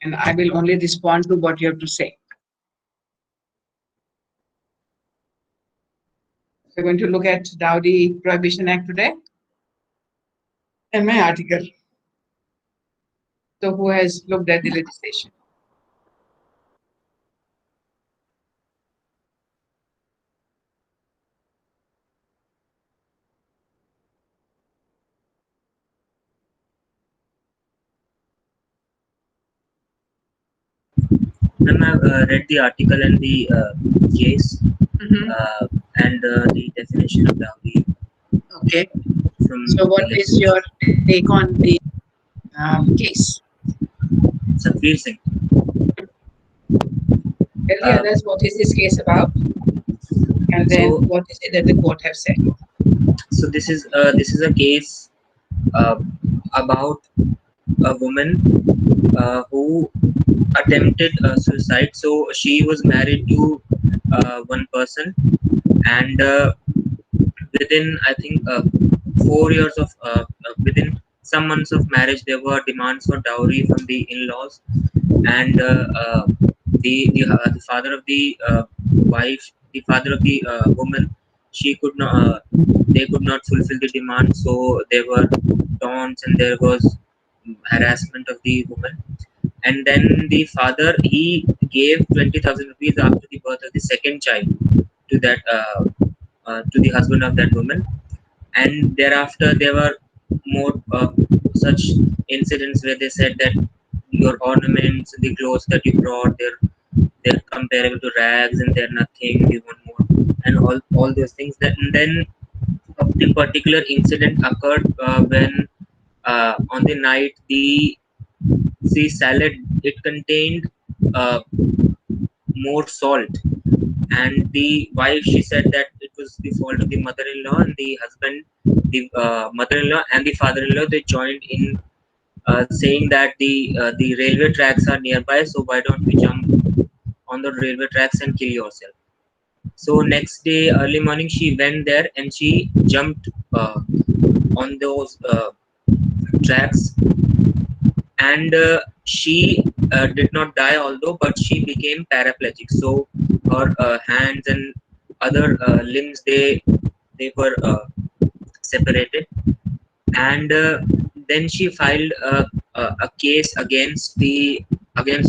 and I will only respond to what you have to say. We're going to look at Dowry Prohibition Act today and my article. So, who has looked at the legislation? Ma'am, I've read the article and the case and the definition of dowry Okay. from So, what the is your take on the case? Satvir Singh. Tell the others what is this case about, and then So, what is it that the court have said. so this is a case uh, about a woman who attempted suicide. So she was married to one person, and within I think 4 years of within some months of marriage, there were demands for dowry from the in-laws, and the father of the wife, the father of the woman, she could not. They could not fulfill the demand, so there were taunts and there was harassment of the woman. And then the father, he gave 20,000 rupees after the birth of the second child to that to the husband of that woman. And thereafter there were more such incidents where they said that your ornaments, the clothes that you brought, they're comparable to rags and they're nothing, we want more, and all those things. That and then the particular incident occurred when on the night the salad, it contained uh, more salt, and the wife, she said that it was the fault of the mother-in-law, and the husband, the mother-in-law and the father-in-law, they joined in saying that the railway tracks are nearby, so why don't we jump on the railway tracks and kill yourself. So next day early morning she went there and she jumped on those tracks, and she did not die although, but she became paraplegic. So her hands and other limbs, they were separated, and then she filed a case against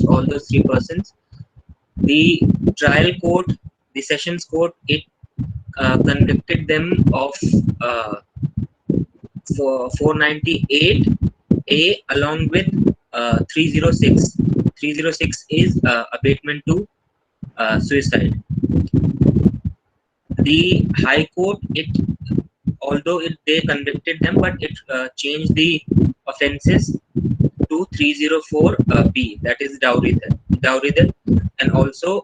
all those three persons. The trial court, the sessions court, it convicted them of uh, for 498 A along with 306. 306 is abatement to suicide. The High Court, it although they convicted them, but it changed the offences to 304 B, that is dowry then, and also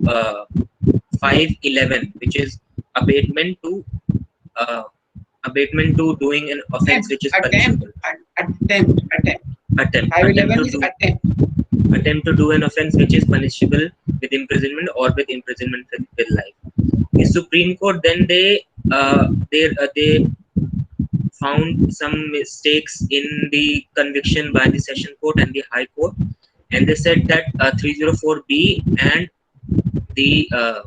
511, which is abatement to uh, doing an offence which is punishable. Attempt. 511 is attempt. Attempt to do an offence which is punishable with imprisonment or with imprisonment with life. The Supreme Court then they found some mistakes in the conviction by the Session Court and the High Court, and they said that 304B and the uh,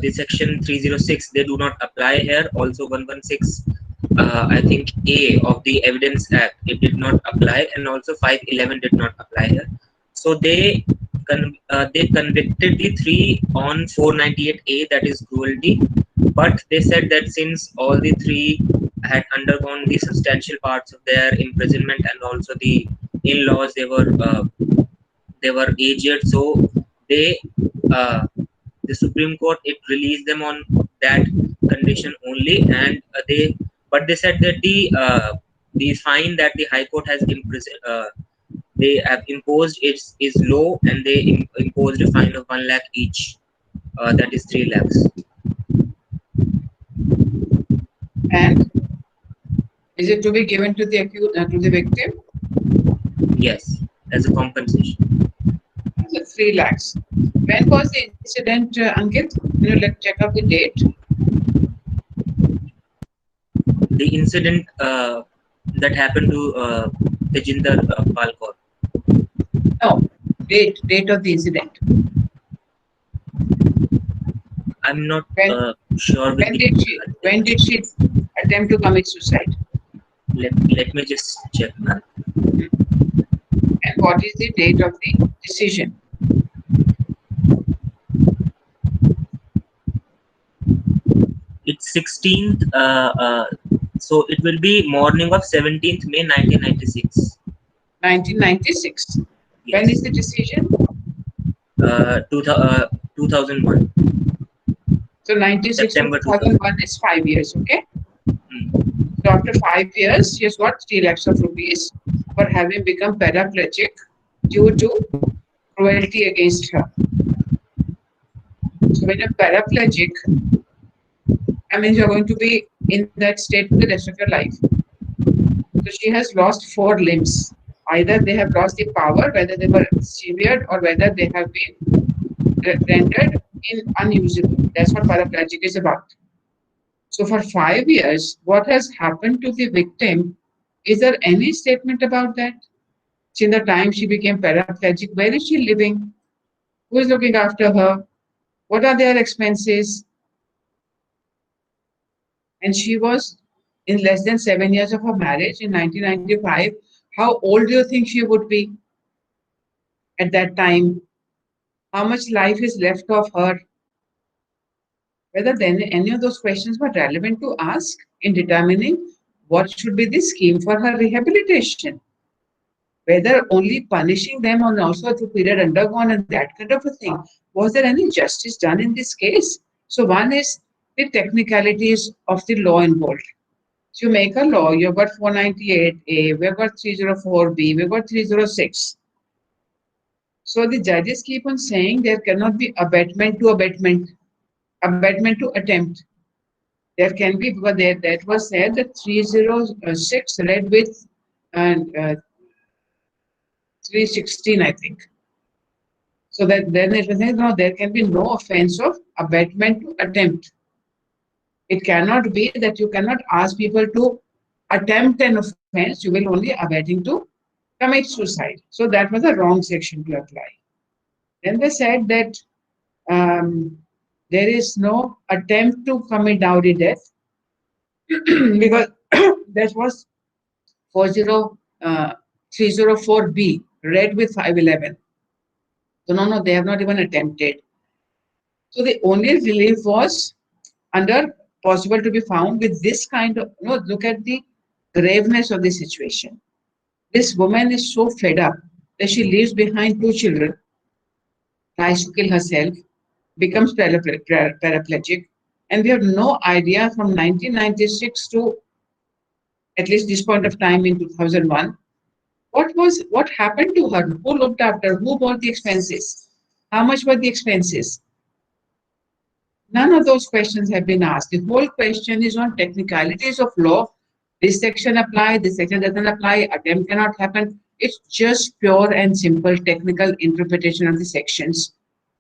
the section 306, they do not apply here. Also 116, I think A of the Evidence Act, it did not apply, and also 511 did not apply here. So they convicted the three on 498A, that is cruelty, but they said that since all the three had undergone the substantial parts of their imprisonment, and also the in-laws, they were aged, so they uh, the Supreme Court, it released them on that condition only, and they said that the fine that the High Court has they have imposed is low, and they imposed a fine of 1 lakh each, that is 3 lakhs. And is it to be given to the accused, to the victim? Yes, as a compensation. 3 lakhs. When was the incident, Ankit? Let's check up the date. The incident that happened to Tejinder Palkor. No, date of the incident. I'm not When sure with the. when did she attempt to commit suicide? Let me just check, ma'am. And what is the date of the decision? It's 16th. So it will be morning of 17th May 1996. 1996. When is Yes. the decision? 2001. So 96 to September 2001 2001. is 5 years, okay? Hmm. So after 5 years, she has got 3 lakhs of rupees for having become paraplegic due to cruelty against her. So when you're paraplegic, I mean, you're going to be in that state for the rest of your life. So she has lost 4 limbs. Either they have lost the power, whether they were severed, or whether they have been rendered unusable. That's what paraplegic is about. So for 5 years, what has happened to the victim? Is there any statement about that? Since the time she became paraplegic, where is she living? Who is looking after her? What are their expenses? And she was in less than 7 years of her marriage in 1995. How old do you think she would be at that time? How much life is left of her? Whether then any of those questions were relevant to ask in determining what should be the scheme for her rehabilitation. Whether only punishing them or also the period undergone and that kind of a thing. Was there any justice done in this case? So one is the technicalities of the law involved. So you make a law, you've got 498A, we've got 304B, we've got 306. So the judges keep on saying there cannot be abatement to abatement, abatement to attempt. There can be, because there, that was said that 306 read with and 316, I think. So that then it was said, no, there can be no offense of abatement to attempt. It cannot be that you cannot ask people to attempt an offense, you will only abetting to commit suicide. So that was a wrong section to apply. Then they said that there is no attempt to commit dowry death because that was 304B, read with 511. So no, they have not even attempted. So the only relief was under possible to be found with this kind of, look at the graveness of the situation. This woman is so fed up that she leaves behind 2 children, tries to kill herself, becomes paraplegic, and we have no idea from 1996 to at least this point of time in 2001, what happened to her, who looked after, who bought the expenses, how much were the expenses. None of those questions have been asked. The whole question is on technicalities of law. This section applies, this section doesn't apply, attempt cannot happen. It's just pure and simple technical interpretation of the sections.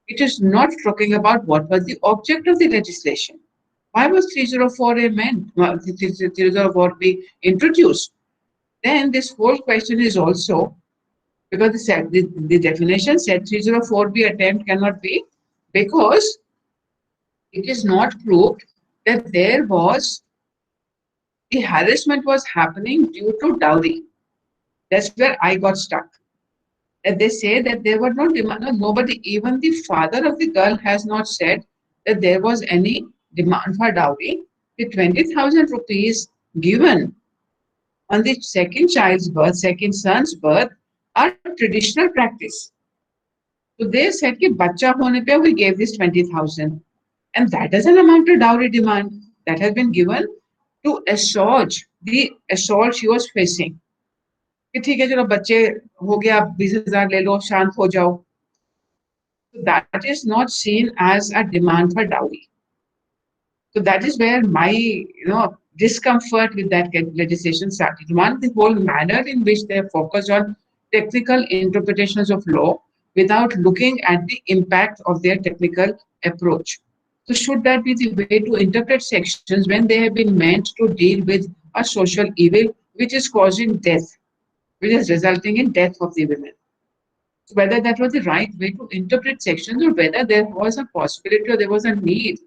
It is not talking about what was the object of the legislation. Why was 304A meant, 304 be introduced? Then this whole question is also, because the definition said 304B attempt cannot be, because it is not proved that there was the harassment was happening due to dowry. That's where I got stuck. And they say that there were no demand. No, nobody, even the father of the girl, has not said that there was any demand for dowry. The 20,000 rupees given on the second child's birth, second son's birth, are traditional practice. So they said कि बच्चा होने पे we gave this 20,000, and that doesn't amount to dowry demand. That has been given to assuage the assault she was facing. कि ठीक है चलो बच्चे हो गया, 20,000 ले लो, शांत हो जाओ. That is not seen as a demand for dowry. So that is where my discomfort with that legislation started. One, the whole manner in which they focus on technical interpretations of law without looking at the impact of their technical approach. So should that be the way to interpret sections when they have been meant to deal with a social evil which is causing death, which is resulting in death of the women? whether that was the right way to interpret sections or whether there was a possibility or there was a need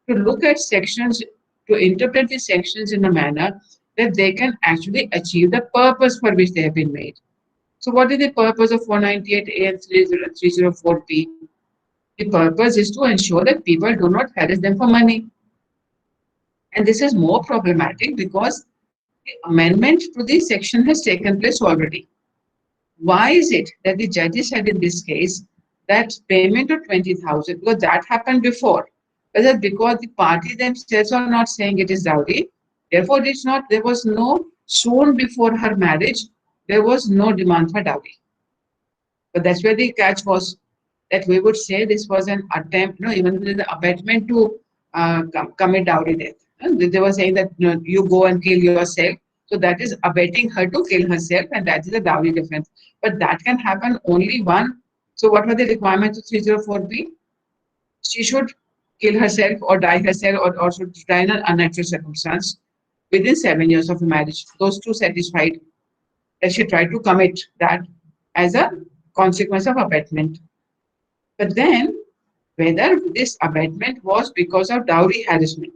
to look at sections, to interpret the sections in a manner that they can actually achieve the purpose for which they have been made. So, what is the purpose of 498A and 304B? The purpose is to ensure that people do not harass them for money. And this is more problematic because the amendment to this section has taken place already. Why is it that the judges said in this case that payment of 20,000, because that happened before, whether because the party themselves are not saying it is dowry, therefore it's not, there was no, soon before her marriage, there was no demand for dowry. But that's where the catch was, that we would say this was an attempt, even the abetment to commit dowry death. And they were saying that you go and kill yourself. So that is abetting her to kill herself, and that is a dowry defense. But that can happen only one. So what were the requirements of 304B? She should kill herself or die herself, or should die in an unnatural circumstance within 7 years of marriage. Those two satisfied, that she tried to commit that as a consequence of abetment. But then, whether this abetment was because of dowry harassment.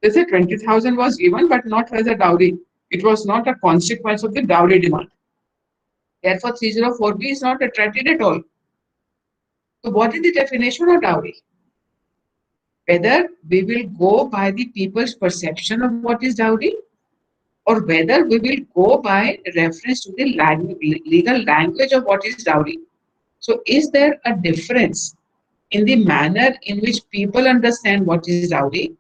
They said 20,000 was given, but not as a dowry. It was not a consequence of the dowry demand. Therefore, 304B is not attracted at all. So, what is the definition of dowry? Whether we will go by the people's perception of what is dowry, or whether we will go by reference to the legal language of what is dowry. So, is there a difference in the manner in which people understand what is dowry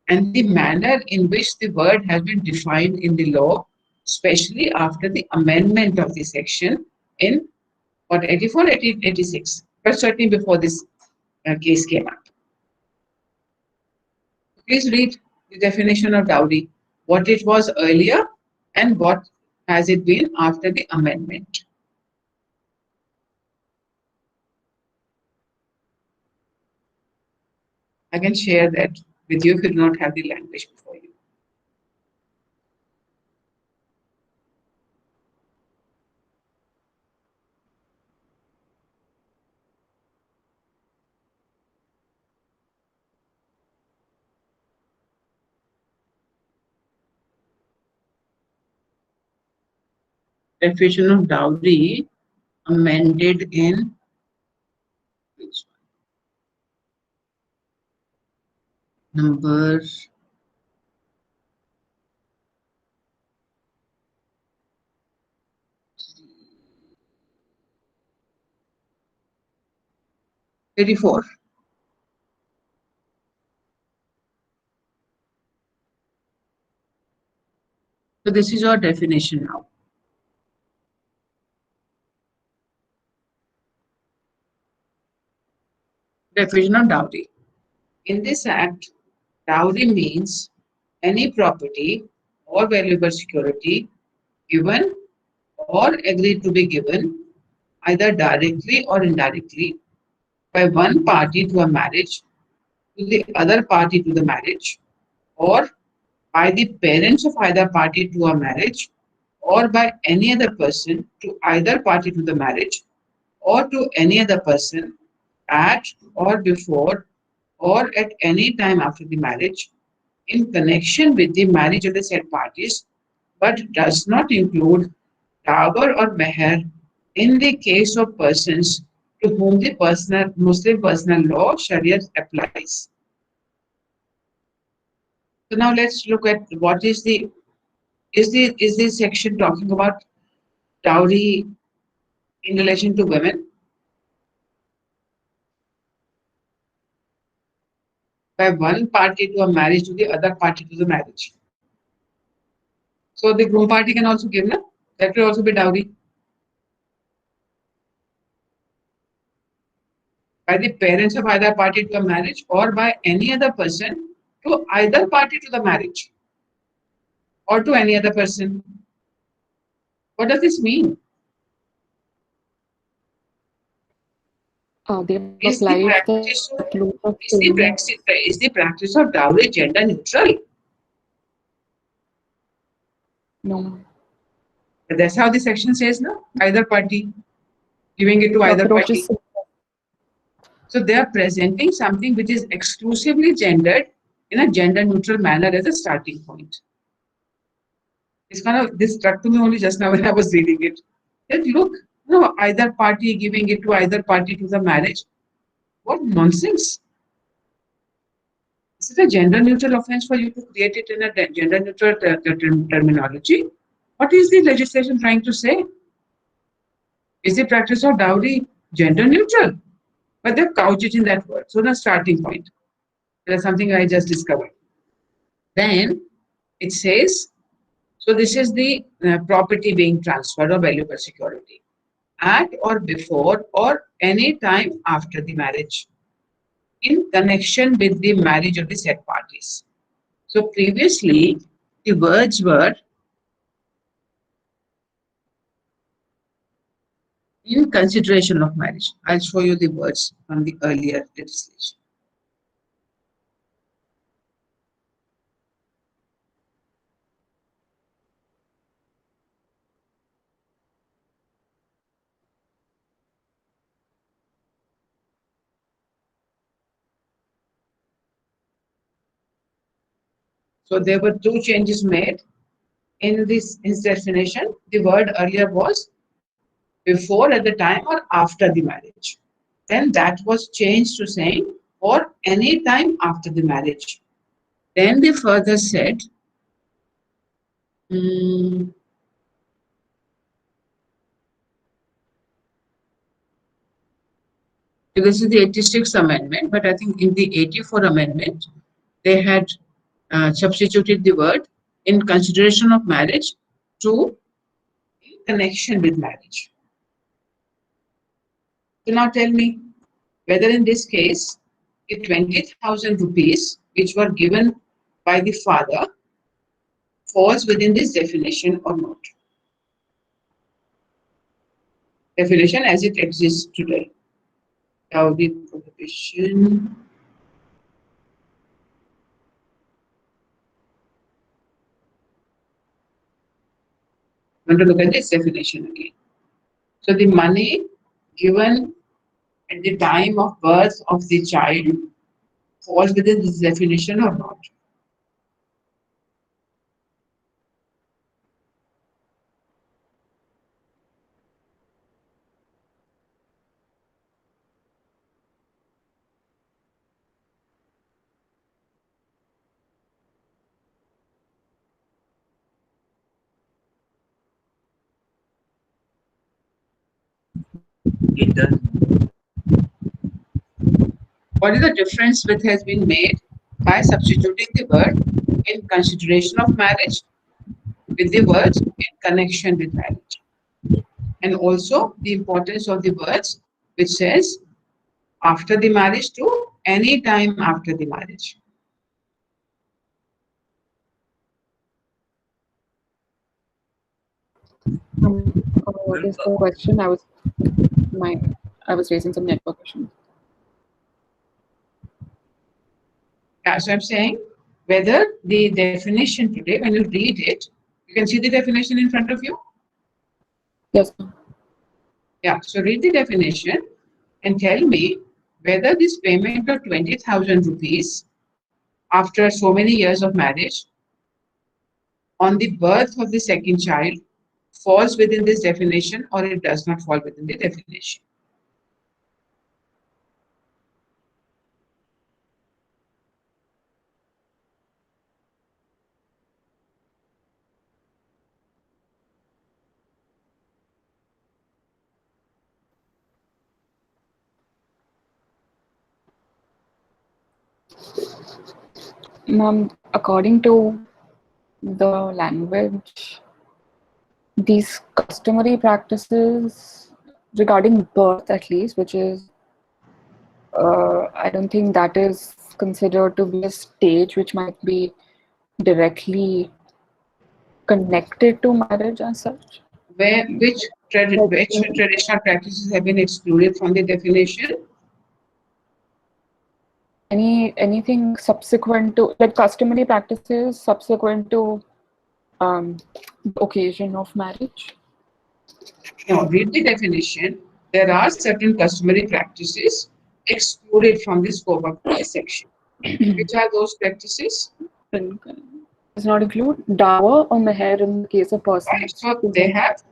and the manner in which the word has been defined in the law, especially after the amendment of the section in what 84, 86, but certainly before this case came up. Please read the definition of dowry, what it was earlier and what has it been after the amendment. I can share that with you if you do not have the language before you. Definition of dowry amended in number 34. So this is your definition now. Definition of dowry. In this act, dowry means any property or valuable security given or agreed to be given either directly or indirectly by one party to a marriage to the other party to the marriage, or by the parents of either party to a marriage, or by any other person to either party to the marriage, or to any other person at or before or at any time after the marriage in connection with the marriage of the said parties, but does not include dower or meher in the case of persons to whom the personal Muslim personal law Sharia applies. So now let's look at what is this section talking about dowry in relation to women by one party to a marriage to the other party to the marriage. So the groom party can also give, no? That will also be dowry. By the parents of either party to a marriage or by any other person to either party to the marriage or to any other person. What does this mean? They Is the applied practice that of law of is the practice of dowry gender neutral? no. That's how the section says, no? Either party. giving it to The either approach party. is So they are presenting something which is exclusively gendered in a gender neutral manner as a starting point. It's kind of, this struck to me only just now when I was reading it. That look, no, either party giving it to either party to the marriage. What nonsense. Is it a gender neutral offense for you to create it in a gender neutral terminology? What is the legislation trying to say? Is the practice of dowry gender neutral? But they've couched it in that word. So, the starting point. That's something I just discovered. Then it says, so this is the property being transferred or valuable security at or before or any time after the marriage in connection with the marriage of the said parties. So previously, the words were in consideration of marriage. I'll show you the words from the earlier legislation. So there were two changes made in this his definition. The word earlier was before, at the time, or after the marriage. Then that was changed to saying or any time after the marriage. Then they further said, mm, this is the 86th amendment, but I think in the 84 amendment, they had substituted the word in consideration of marriage to in connection with marriage. So now tell me whether in this case, the 20,000 rupees which were given by the father falls within this definition or not. Definition as it exists today. Dowry prohibition. I want to look at this definition again. So the money given at the time of birth of the child falls within this definition or not. It does. What is the difference which has been made by substituting the word in consideration of marriage with the words in connection with marriage? And also the importance of the words which says after the marriage to any time after the marriage. what is the question? I was facing some network issues. Yeah, so I'm saying whether the definition today, when you read it, you can see the definition in front of you. Yes. Yeah, so read the definition and tell me whether this payment of 20,000 rupees after so many years of marriage on the birth of the second child falls within this definition or it does not fall within the definition. According to the language, these customary practices regarding birth, at least, which is, I don't think that is considered to be a stage which might be directly connected to marriage as such. Which traditional practices have been excluded from the definition? Anything subsequent to, like customary practices subsequent to the occasion of marriage? No, read the definition. there are certain customary practices excluded from the scope of this section. Which are those practices? Does not include dower or meher in the case of Right. persons. So they have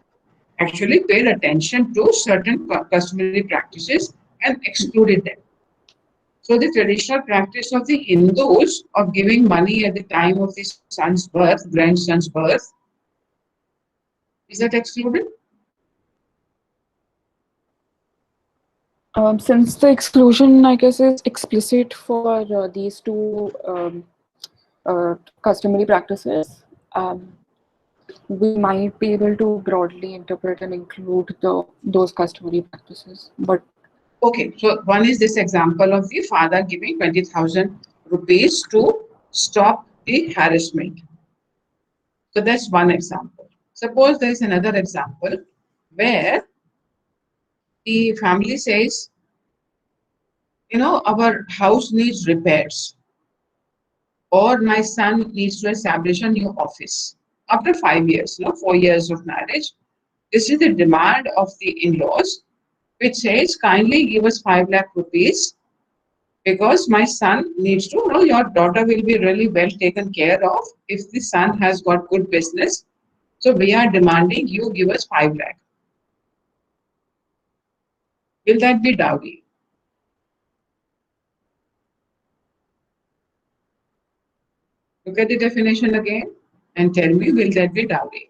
actually paid attention to certain customary practices and excluded them. So the traditional practice of the Hindus of giving money at the time of the son's birth, grandson's birth, is that excluded? Since the exclusion, I guess, is explicit for these two customary practices, we might be able to broadly interpret and include those customary practices. But Okay, so one is this example of the father giving 20,000 rupees to stop the harassment. So that's one example. Suppose there is another example where the family says, our house needs repairs, or my son needs to establish a new office. After 5 years, 4 years of marriage, this is the demand of the in-laws, which says, kindly give us 5 lakh rupees because my son needs to, your daughter will be really well taken care of if the son has got good business. So we are demanding you give us 5 lakh. Will that be dowry? Look at the definition again and tell me, will that be dowry?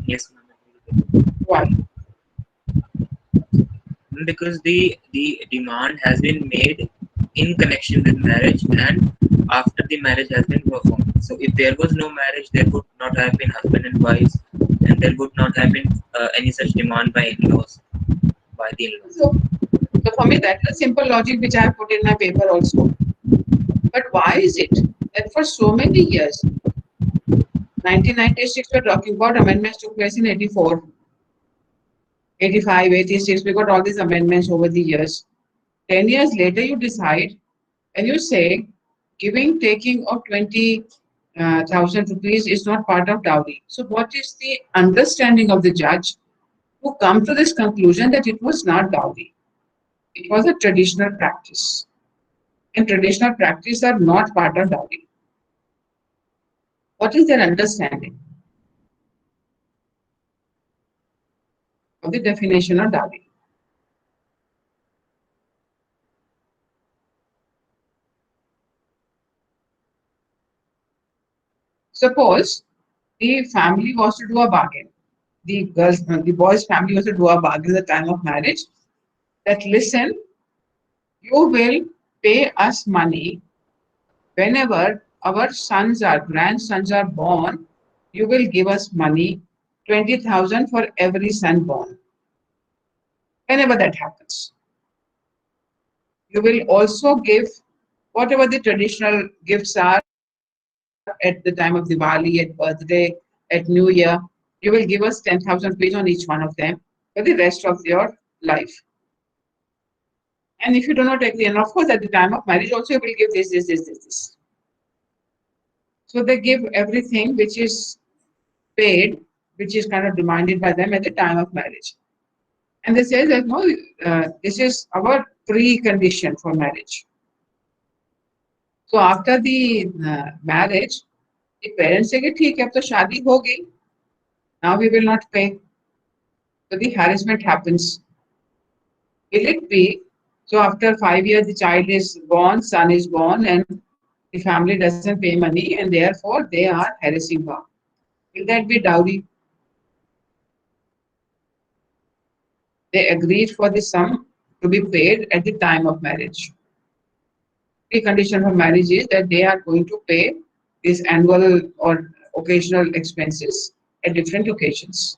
Yes, ma'am. Why? Because the demand has been made in connection with marriage and after the marriage has been performed. So if there was no marriage, there would not have been husband and wives, and there would not have been any such demand by in-laws, by the in-laws. So for me, that's a simple logic which I have put in my paper also. But why is it that for so many years, 1996, we're talking about amendments took place in 84, 85, 86, we got all these amendments over the years. 10 years later, you decide and you say giving, taking of 20,000 rupees is not part of dowry. So what is the understanding of the judge who come to this conclusion that it was not dowry? It was a traditional practice. And traditional practice are not part of dowry. What is their understanding of the definition of dowry? Suppose the family was to do a bargain. The boy's family was to do a bargain at the time of marriage. That listen, you will pay us money whenever our sons or grandsons are born. You will give us money, 20,000 for every son born. Whenever that happens, you will also give whatever the traditional gifts are at the time of Diwali, at birthday, at New Year. You will give us 10,000 rupees on each one of them for the rest of your life. And if you do not agree, and of course at the time of marriage also you will give this. So they give everything which is paid, which is kind of demanded by them at the time of marriage. And they say that no, this is our precondition for marriage. So after the marriage, the parents say, "ठीक है, अब तो शादी हो गई. Now we will not pay." So the harassment happens. Will it be? So after 5 years, the child is born, son is born, and the family doesn't pay money, and therefore they are harassing her. Will that be dowry? They agreed for the sum to be paid at the time of marriage. The condition for marriage is that they are going to pay these annual or occasional expenses at different occasions.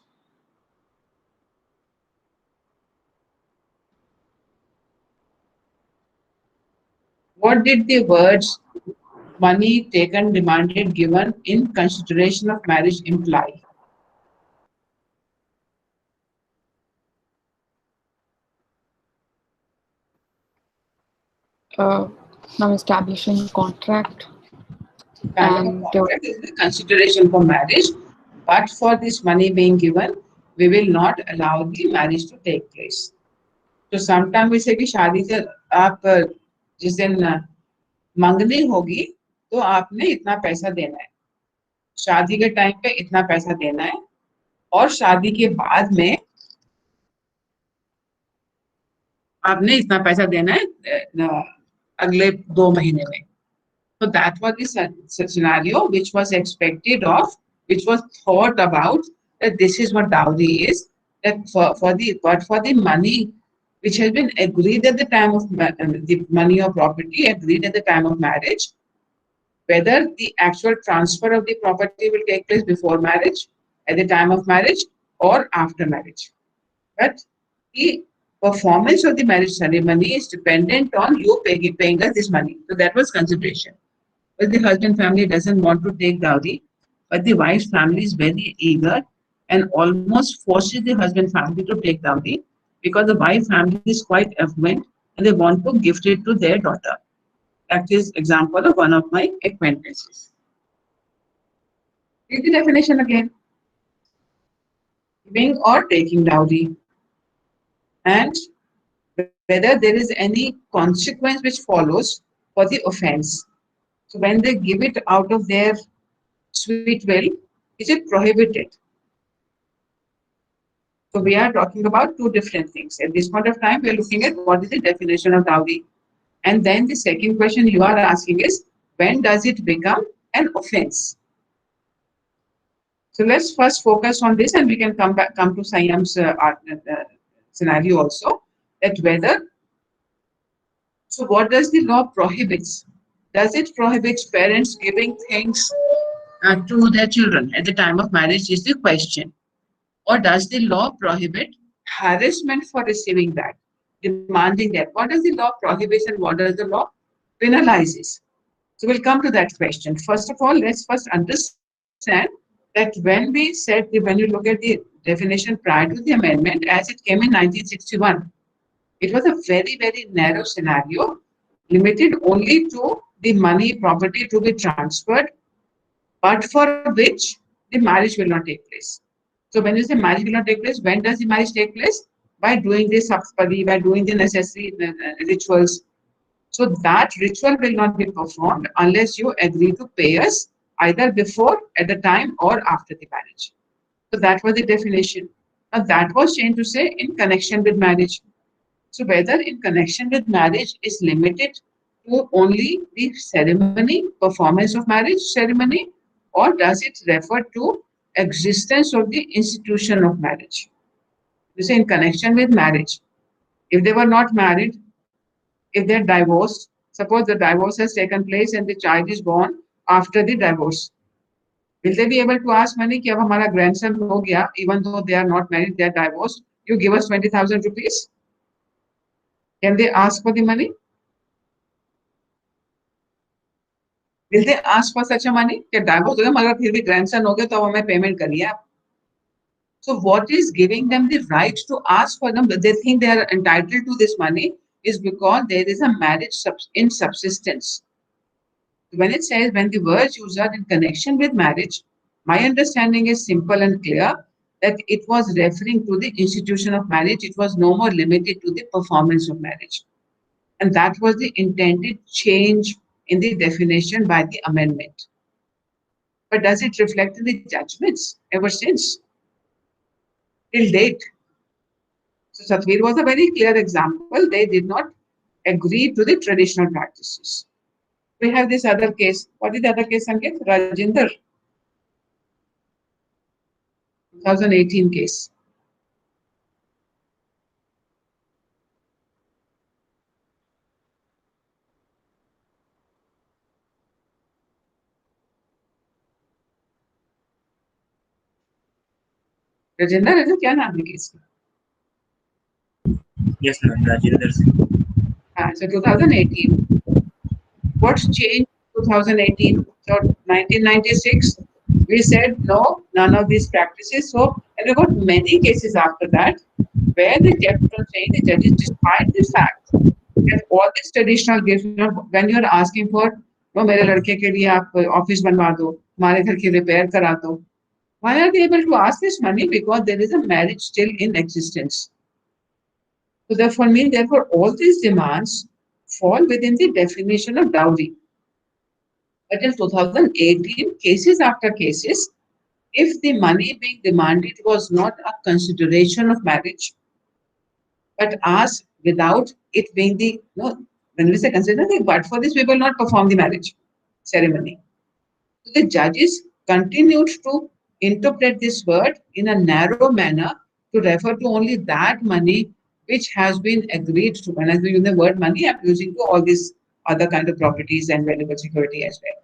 What did the words money taken, demanded, given in consideration of marriage imply? Now establishing contract. kind of a And contract is the consideration for marriage, but for this money being given, we will not allow the marriage to take place. तो sometime वैसे कि शादी से आप जिस दिन मंगनी होगी तो आपने इतना पैसा देना है, शादी के टाइम पे इतना पैसा देना है, और शादी के बाद में आपने इतना पैसा देना है अगले 2 महीने में. So that was the scenario which was expected of, which was thought about, that this is what dowry is. That for the money which has been agreed at the time of the money or property agreed at the time of marriage, whether the actual transfer of the property will take place before marriage, at the time of marriage, or after marriage. But the performance of the marriage ceremony is dependent on you paying us this money. So that was consideration. But the husband family doesn't want to take dowry, but the wife's family is very eager and almost forces the husband family to take dowry because the wife family is quite affluent and they want to gift it to their daughter. That is example of one of my acquaintances. Read the definition again. Giving or taking dowry, and whether there is any consequence which follows for the offense. So when they give it out of their sweet will, is it prohibited? So we are talking about two different things. At this point of time, we are looking at what is the definition of dowry. And then the second question you are asking is, when does it become an offense? So let's first focus on this, and we can come to Sanyam's scenario also, that whether, so what does the law prohibits? Does it prohibit parents giving things to their children at the time of marriage is the question. Or does the law prohibit harassment for receiving that, demanding that? What does the law prohibit and what does the law penalizes? So we'll come to that question. First of all, let's first understand that when we said, when you look at the definition prior to the amendment, as it came in 1961, it was a very, very narrow scenario, limited only to the money, property to be transferred, but for which the marriage will not take place. So when you say marriage will not take place, when does the marriage take place? By doing the sapspadi, by doing the necessary rituals. So that ritual will not be performed unless you agree to pay us either before, at the time, or after the marriage. So that was the definition. Now that was changed to say in connection with marriage. So whether in connection with marriage is limited to only the ceremony, performance of marriage ceremony, or does it refer to existence of the institution of marriage? You say in connection with marriage. If they were not married, if they're divorced, suppose the divorce has taken place and the child is born after the divorce, will they be able to ask money कि अब हमारा grandson हो गया, even though they are not married, they are divorced, you give us 20,000 rupees? Can they ask for the money? Will they ask for such a money? कि divorce हो गया मगर फिर भी grandson हो गया तो हमें payment करिए आप. So what is giving them the right to ask for them? They think they are entitled to this money is because there is a marriage in subsistence. When it says, when the words used are in connection with marriage, my understanding is simple and clear that it was referring to the institution of marriage. It was no more limited to the performance of marriage. And that was the intended change in the definition by the amendment. But does it reflect in the judgments ever since? Till date. So Satvir was a very clear example. They did not agree to the traditional practices. We have this other case. What is the other case, Sanket? Rajinder. 2018 case. Rajinder, is it क्या नाम है case का? Yes, ma'am, Rajinder Singh. So 2018. What's changed 2018? So 1996, we said no, none of these practices. So, and we got many cases after that where they kept on saying the judges, despite the fact that all these traditional gifts, when you're asking for वो मेरे लड़के के लिए आप office बनवा दो, हमारे घर की रिपेयर करा दो. Why are they able to ask this money? Because there is a marriage still in existence. So therefore, therefore, all these demands fall within the definition of dowry. But in 2018, cases after cases, if the money being demanded was not a consideration of marriage, but asked without it being the, no, when we say consider, but for this we will not perform the marriage ceremony. So the judges continued to interpret this word in a narrow manner to refer to only that money which has been agreed to. When I use the word money, I'm using to all these other kind of properties and valuable security as well.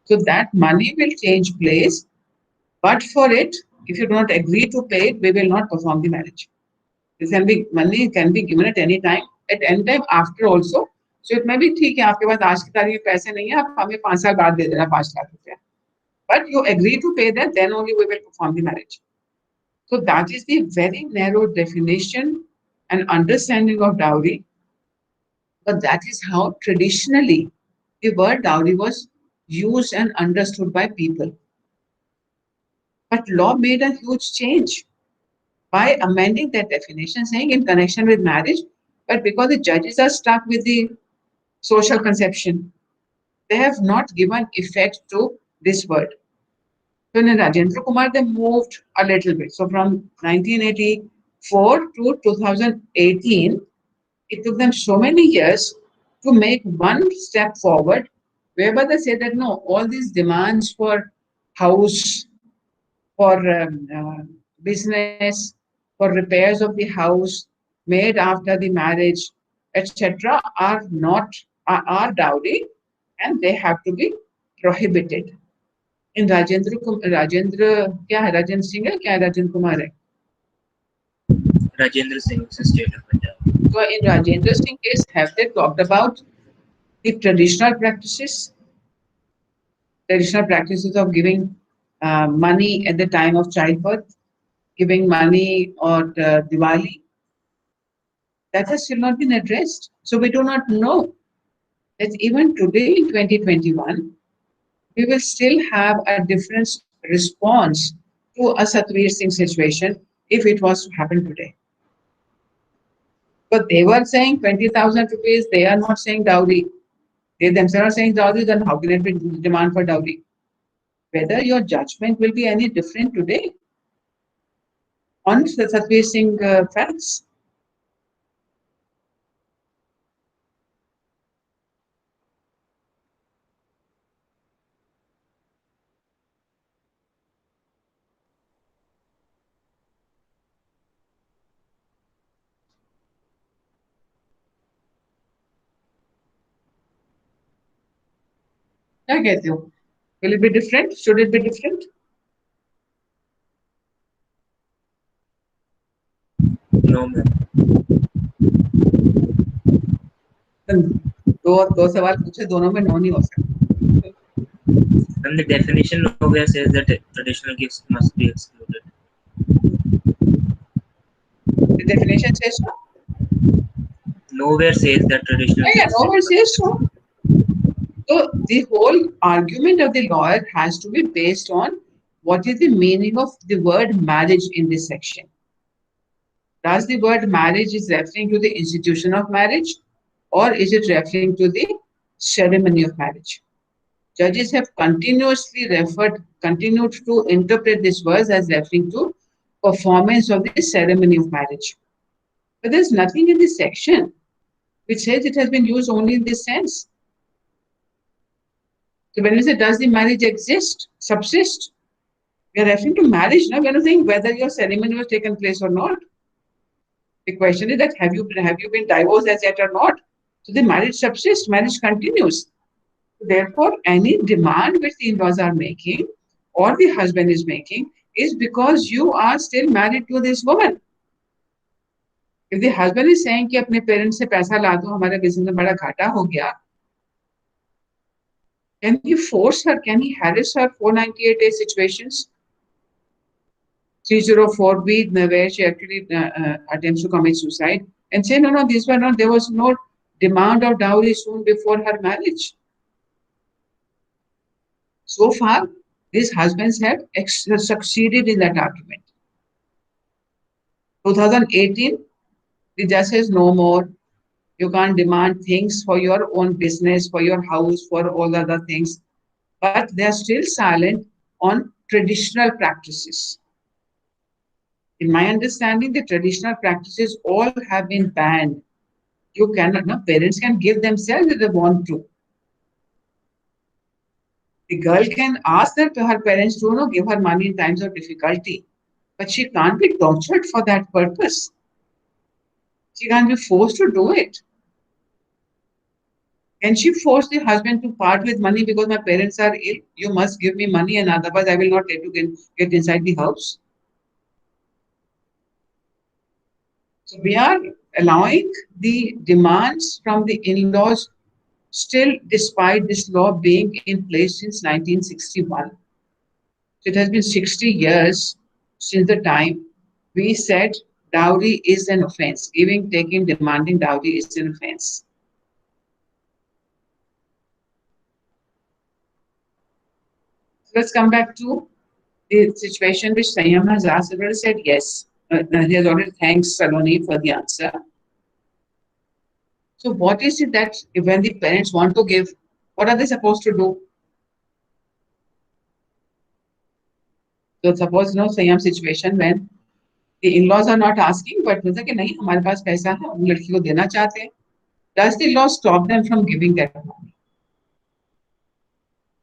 So that money will change place, but for it, if you do not agree to pay it, we will not perform the marriage. This can be money can be given at any time after also. So it may be ठीक है आपके पास आज की तारीख में पैसे नहीं है, आप हमें 5 साल बाद दे देना 5 लाख रुपया. But you agree to pay that, then only we will perform the marriage. So that is the very narrow definition and understanding of dowry. But that is how traditionally the word dowry was used and understood by people. But law made a huge change by amending that definition, saying in connection with marriage, but because the judges are stuck with the social conception, they have not given effect to this word. So in Rajendra Kumar, they moved a little bit. So from 1984 to 2018, it took them so many years to make one step forward, whereby they say that no, all these demands for house, for business, for repairs of the house made after the marriage, etc., are not are dowry, and they have to be prohibited. In Rajendra क्या है, राजेंद्र सिंह है क्या है, राजेंद्र कुमार है? Rajendra Singh, state of Punjab. So in Rajendra Singh case, have they talked about the traditional practices of giving money at the time of childbirth, giving money or Diwali? That has still not been addressed. So we do not know that even today in 2021, we will still have a different response to a Satvir Singh situation if it was to happen today. But they were saying 20,000 rupees, they are not saying dowry. They themselves are saying dowry, then how can it be demand for dowry? Whether your judgment will be any different today on the Satvir Singh facts. क्या कहते हो? Will it be different? Should it be different? No, ma'am. दो सवाल पूछे, दोनों में no नहीं हो सकता. And the definition nowhere says that traditional gifts must be excluded. The definition says so. Nowhere says that traditional Yeah, gifts. nowhere says so. So the whole argument of the lawyer has to be based on what is the meaning of the word marriage in this section. Does the word marriage is referring to the institution of marriage, or is it referring to the ceremony of marriage? Judges have continued to interpret this verse as referring to performance of the ceremony of marriage. But there's nothing in this section which says it has been used only in this sense. So when we say, does the marriage subsist? We are referring to marriage now. We are not saying whether your ceremony was taken place or not. The question is that have you been divorced as yet or not? So the marriage subsists, marriage continues. Therefore, any demand which the in-laws are making or the husband is making is because you are still married to this woman. If the husband is saying कि अपने parents से पैसा ला दो, हमारे business में बड़ा घाटा हो गया, can he force her? Can he harass her? 498A situations, 304B, where she actually attempts to commit suicide, and say no, these were not. There was no demand of dowry soon before her marriage. So far, these husbands have succeeded in that argument. 2018, the judge says no more. You can't demand things for your own business, for your house, for all other things. But they are still silent on traditional practices. In my understanding, the traditional practices all have been banned. You cannot, no, parents can give themselves if they want to. The girl can ask her parents to give her money in times of difficulty, but she can't be tortured for that purpose. She can't be forced to do it. Can she force the husband to part with money because my parents are ill? You must give me money, and otherwise I will not let you get inside the house. So we are allowing the demands from the in-laws still, despite this law being in place since 1961. So it has been 60 years since the time we said dowry is an offense. Giving, taking, demanding dowry is an offense. So let's come back to the situation which Sanyam has asked. Already said yes. He has already thanked Saloni for the answer. So what is it that when the parents want to give, what are they supposed to do? So suppose Sanyam situation when the in-laws are not asking, but बोलते कि नहीं हमारे पास पैसा है हम लड़की को देना चाहते हैं. Does the law stop them from giving that money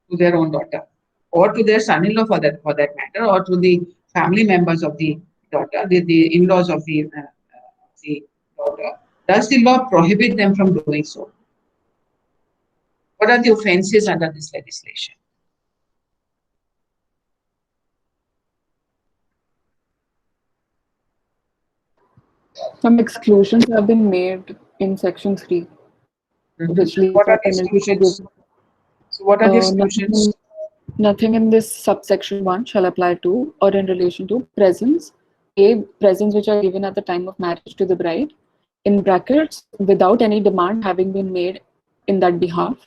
to their own daughter, or to their son-in-law for that matter, or to the family members of the daughter, the in-laws of the daughter? Does the law prohibit them from doing so? What are the offenses under this legislation? Some exclusions have been made in Section 3, which leaves What a are the penalty for exclusions? giving. So what are the Nothing exclusions? nothing in this subsection 1 shall apply to or in relation to presents, presents which are given at the time of marriage to the bride, in brackets, without any demand having been made in that behalf,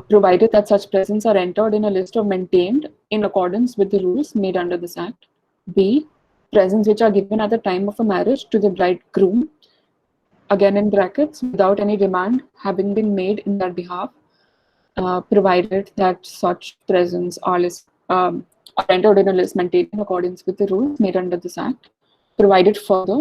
provided that such presents are entered in a list or maintained in accordance with the rules made under this Act. B. Presents which are given at the time of a marriage to the bridegroom, again in brackets, without any demand having been made in that behalf, provided that such presents are entered in a list maintained in accordance with the rules made under this Act. Provided further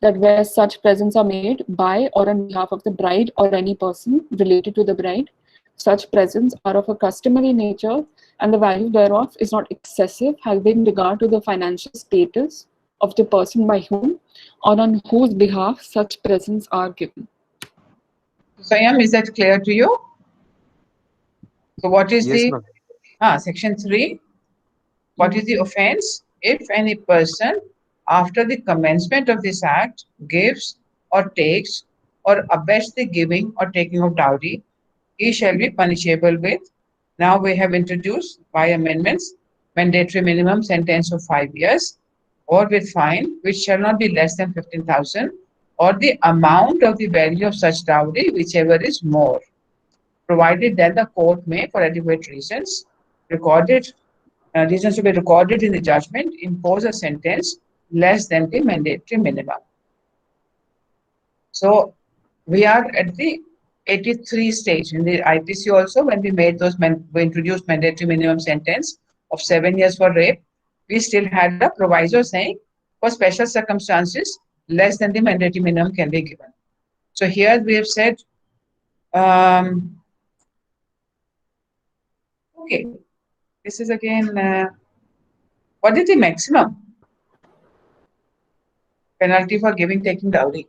that where such presents are made by or on behalf of the bride or any person related to the bride, such presents are of a customary nature and the value thereof is not excessive, having regard to the financial status of the person by whom or on whose behalf such presents are given. Sanyam, is that clear to you? So what is Yes, the ma'am. section 3? What is the offense? If any person, after the commencement of this act, gives or takes or abets the giving or taking of dowry, he shall be punishable with, now we have introduced by amendments, mandatory minimum sentence of 5 years, or with fine, which shall not be less than 15,000, or the amount of the value of such dowry, whichever is more, provided that the court may, for adequate reasons, reasons to be recorded in the judgment, impose a sentence less than the mandatory minimum. So we are at the 83 stage in the IPC also. When we made we introduced mandatory minimum sentence of 7 years for rape, we still had a proviso saying for special circumstances less than the mandatory minimum can be given. So here we have said, okay, this is again, what is the maximum penalty for giving, taking dowry?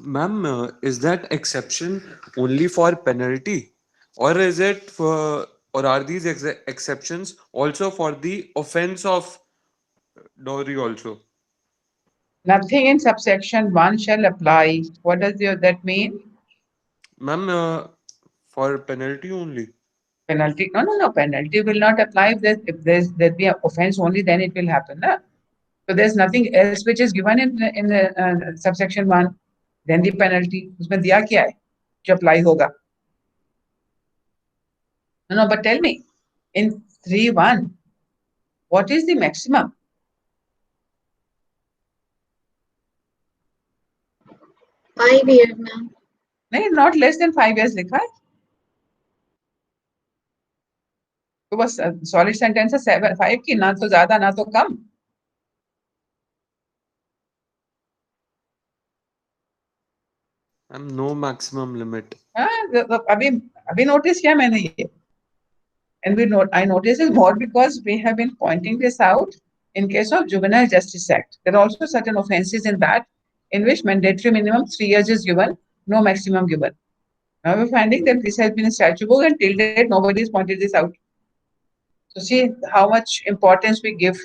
Ma'am, is that exception only for penalty, or is it for, or are these exceptions also for the offense of dowry also? Nothing in subsection 1 shall apply. What does that mean? Ma'am, for penalty only. Penalty? No. Penalty will not apply if there be an offense only, then it will happen. Na? So there's nothing else which is given in the subsection 1. Then the penalty. उसमें दिया क्या है जो apply होगा? No, but tell me, in 3(1), what is the maximum? 5 years, ma'am. नहीं, not less than 5 years लिखा है. तो बस सॉलिड सेंटेंस है 5 की, ना तो ज्यादा ना तो कम. No maximum limit. अभी नोटिस किया मैंने ये. And I notice it more because we have been pointing this out in case of Juvenile Justice Act. There are also certain offences in that in which mandatory minimum 3 years is given, no maximum given. Now we're finding that this has been a statute book and till date nobody has pointed this out. So see how much importance we give,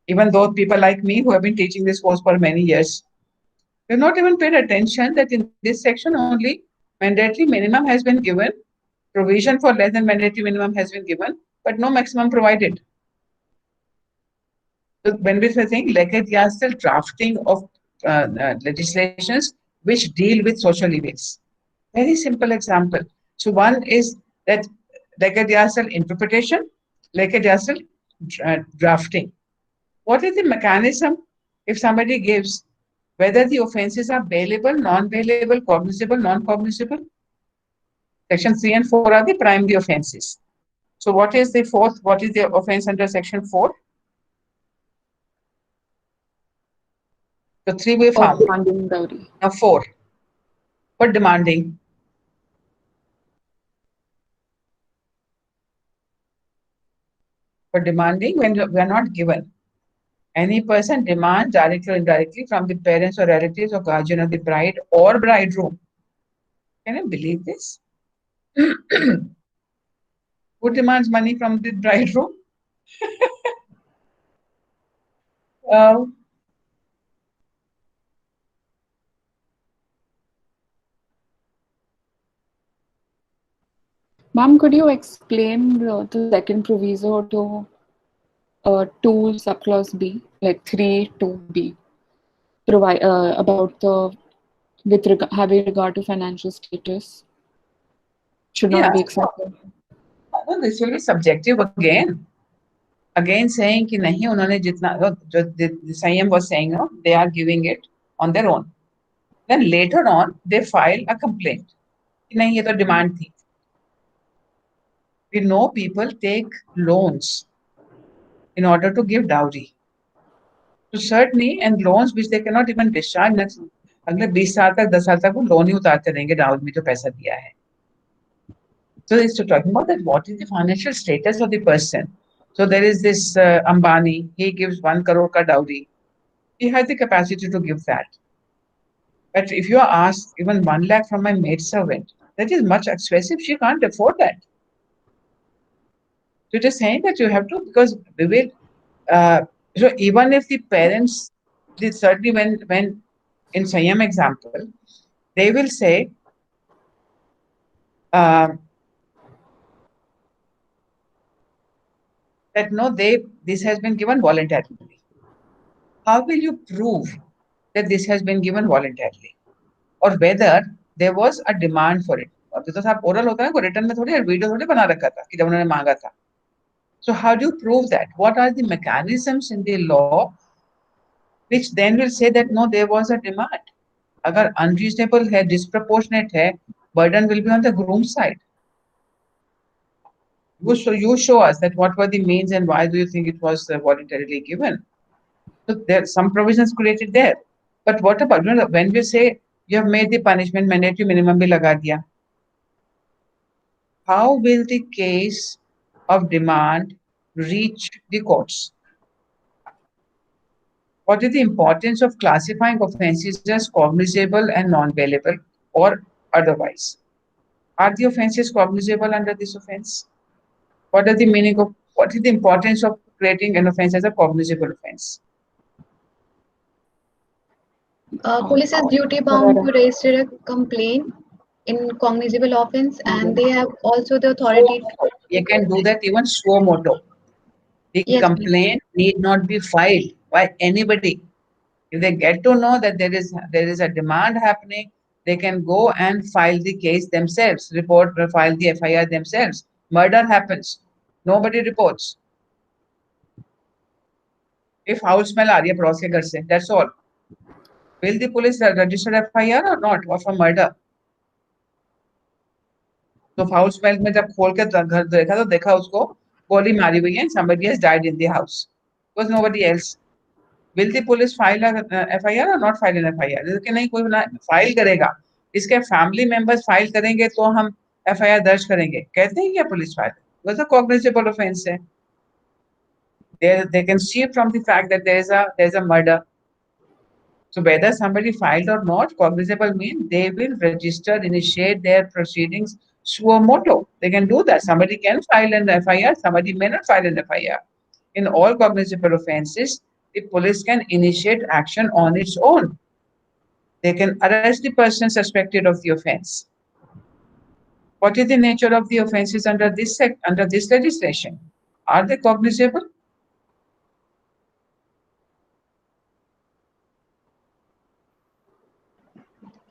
even though people like me who have been teaching this course for many years. We have not even paid attention that in this section only mandatory minimum has been given, provision for less than mandatory minimum has been given, but no maximum provided. So when we are saying legislative drafting of legislations which deal with social evils, very simple example. So one is that legislative interpretation, legislative drafting. What is the mechanism if somebody gives whether the offences are bailable, non-bailable, cognizable, non-cognizable? Section 3 and 4 are the primary offences. So what is the fourth? What is the offence under section 4? So 3 we found. Demanding dowry. Now 4. For demanding. For demanding when we are not given. Any person demands directly or indirectly from the parents or relatives or guardian of the bride or bridegroom. Can you believe this? Who demands money from the bridegroom? Ma'am, could you explain the second proviso to 2 subclause B, like 3 to B, provide about the having regard to financial status should not be accepted? No, this will be subjective again. Again saying कि नहीं उन्होंने जितना जो संयम was saying, no, they are giving it on their own. Then later on they file a complaint कि नहीं ये तो demand थी. We know people take loans in order to give dowry. So certainly, and loans which they cannot even discharge next अगले 20 साल तक 10 साल तक वो लोन ही उतारते रहेंगे डाउरी में जो पैसा दिया है. So it's talking about that what is the financial status of the person. So there is this Ambani, he gives 1 crore ka dowry. He has the capacity to give that. But if you are asked even 1 lakh from my maidservant, that is much expensive. She can't afford that. So it is saying that you have to, because we will, so even if the parents, certainly when in Sanyam example, they will say, that no, this has been given voluntarily. How will you prove that this has been given voluntarily, or whether there was a demand for it? तो साहब oral होता है, को written में थोड़ी video थोड़ी बना रखा था कि जब उन्होंने मांगा था. So how do you prove that? What are the mechanisms in the law which then will say that no, there was a demand? अगर unreasonable है, disproportionate है, burden will be on the groom's side. You show us that what were the means and why do you think it was voluntarily given? So there are some provisions created there. But what about when we say you have made the punishment mandatory minimum bhi laga diya? How will the case of demand reach the courts? What is the importance of classifying offences as cognizable and non-bailable or otherwise? Are the offences cognizable under this offence? What is the meaning of, what is the importance of creating an offence as a cognizable offence? Police is duty bound to register a complaint in cognizable offense, and they have also the authority. You can do that even suo moto. The Yes, ma'am. complaint need not be filed by anybody. If they get to know that there is a demand happening, they can go and file the case themselves, file the FIR themselves. Murder happens, nobody reports. If foul smell aa rahi hai पड़ोस के घर से, that's all. Will the police register FIR or not, or for murder? तो foul smell में जब खोल के घर देखा तो देखा उसको गोली मारी हुई है, somebody has died in the house. Because nobody else. Will the police file a FIR or not file an FIR? कि नहीं, कोई ना फाइल करेगा, इसके फैमिली मेंबर्स फाइल करेंगे तो हम FIR दर्ज करेंगे, कहते हैं क्या police file? Because a cognizable offense है. They can see from the fact that there is a murder. So whether somebody filed or not, cognizable means they will register, initiate their proceedings suo moto. They can do that. Somebody can file an FIR, somebody may not file an FIR. In all cognizable offenses, the police can initiate action on its own. They can arrest the person suspected of the offense. What is the nature of the offenses under this legislation? Are they cognizable?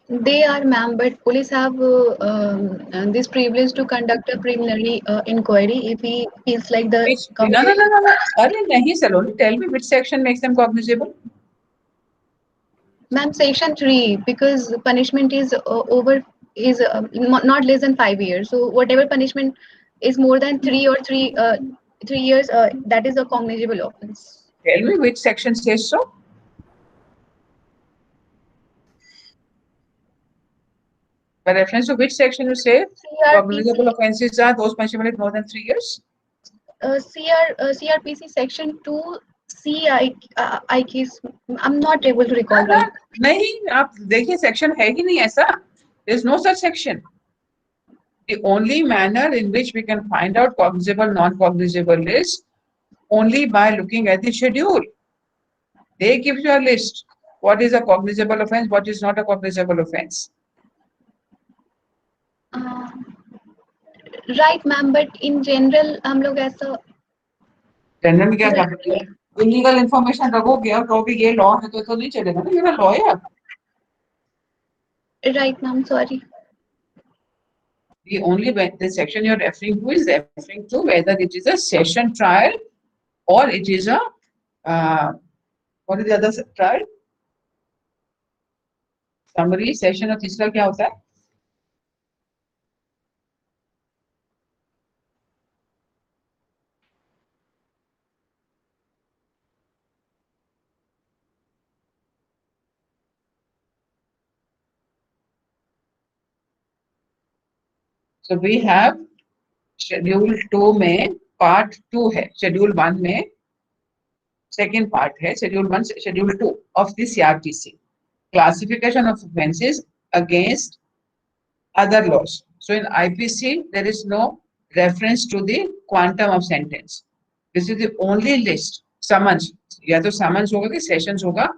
They are, ma'am, but police have this privilege to conduct a preliminary inquiry if he feels like the No. Arre, nahi, Saloni, tell me which section makes them cognizable? Ma'am, section 3, because punishment is not less than 5 years. So whatever punishment is more than 3 years, that is a cognizable offense. Tell me which section says so. By reference to which section you say cognizable offenses are those punishable with more than 3 years? CRPC section 2 I case, I'm not able to recall right. नहीं, आप देखिए section है ही नहीं ऐसा. There is no such section. The only manner in which we can find out cognizable, non-cognizable is only by looking at the schedule. They give you a list. What is a cognizable offense? What is not a cognizable offense? Right, ma'am, but in general हम लोग ऐसा general में क्या करते हैं? Illegal information रखोगे और कहोगे ये लॉ है तो नहीं चलेगा ना. You're a lawyer. right, ma'am, sorry. The only the section you're referring to is referring to whether it is a session trial or it is a what is the other trial? Summary, session और तीसरा क्या होता है? So we have schedule 2 में part 2 है, schedule 1 में second part है, schedule 1 schedule 2 of the CRPC, classification of offences against other laws. So in IPC there is no reference to the quantum of sentence. This is the only list. Summons या तो summons होगा कि sessions होगा,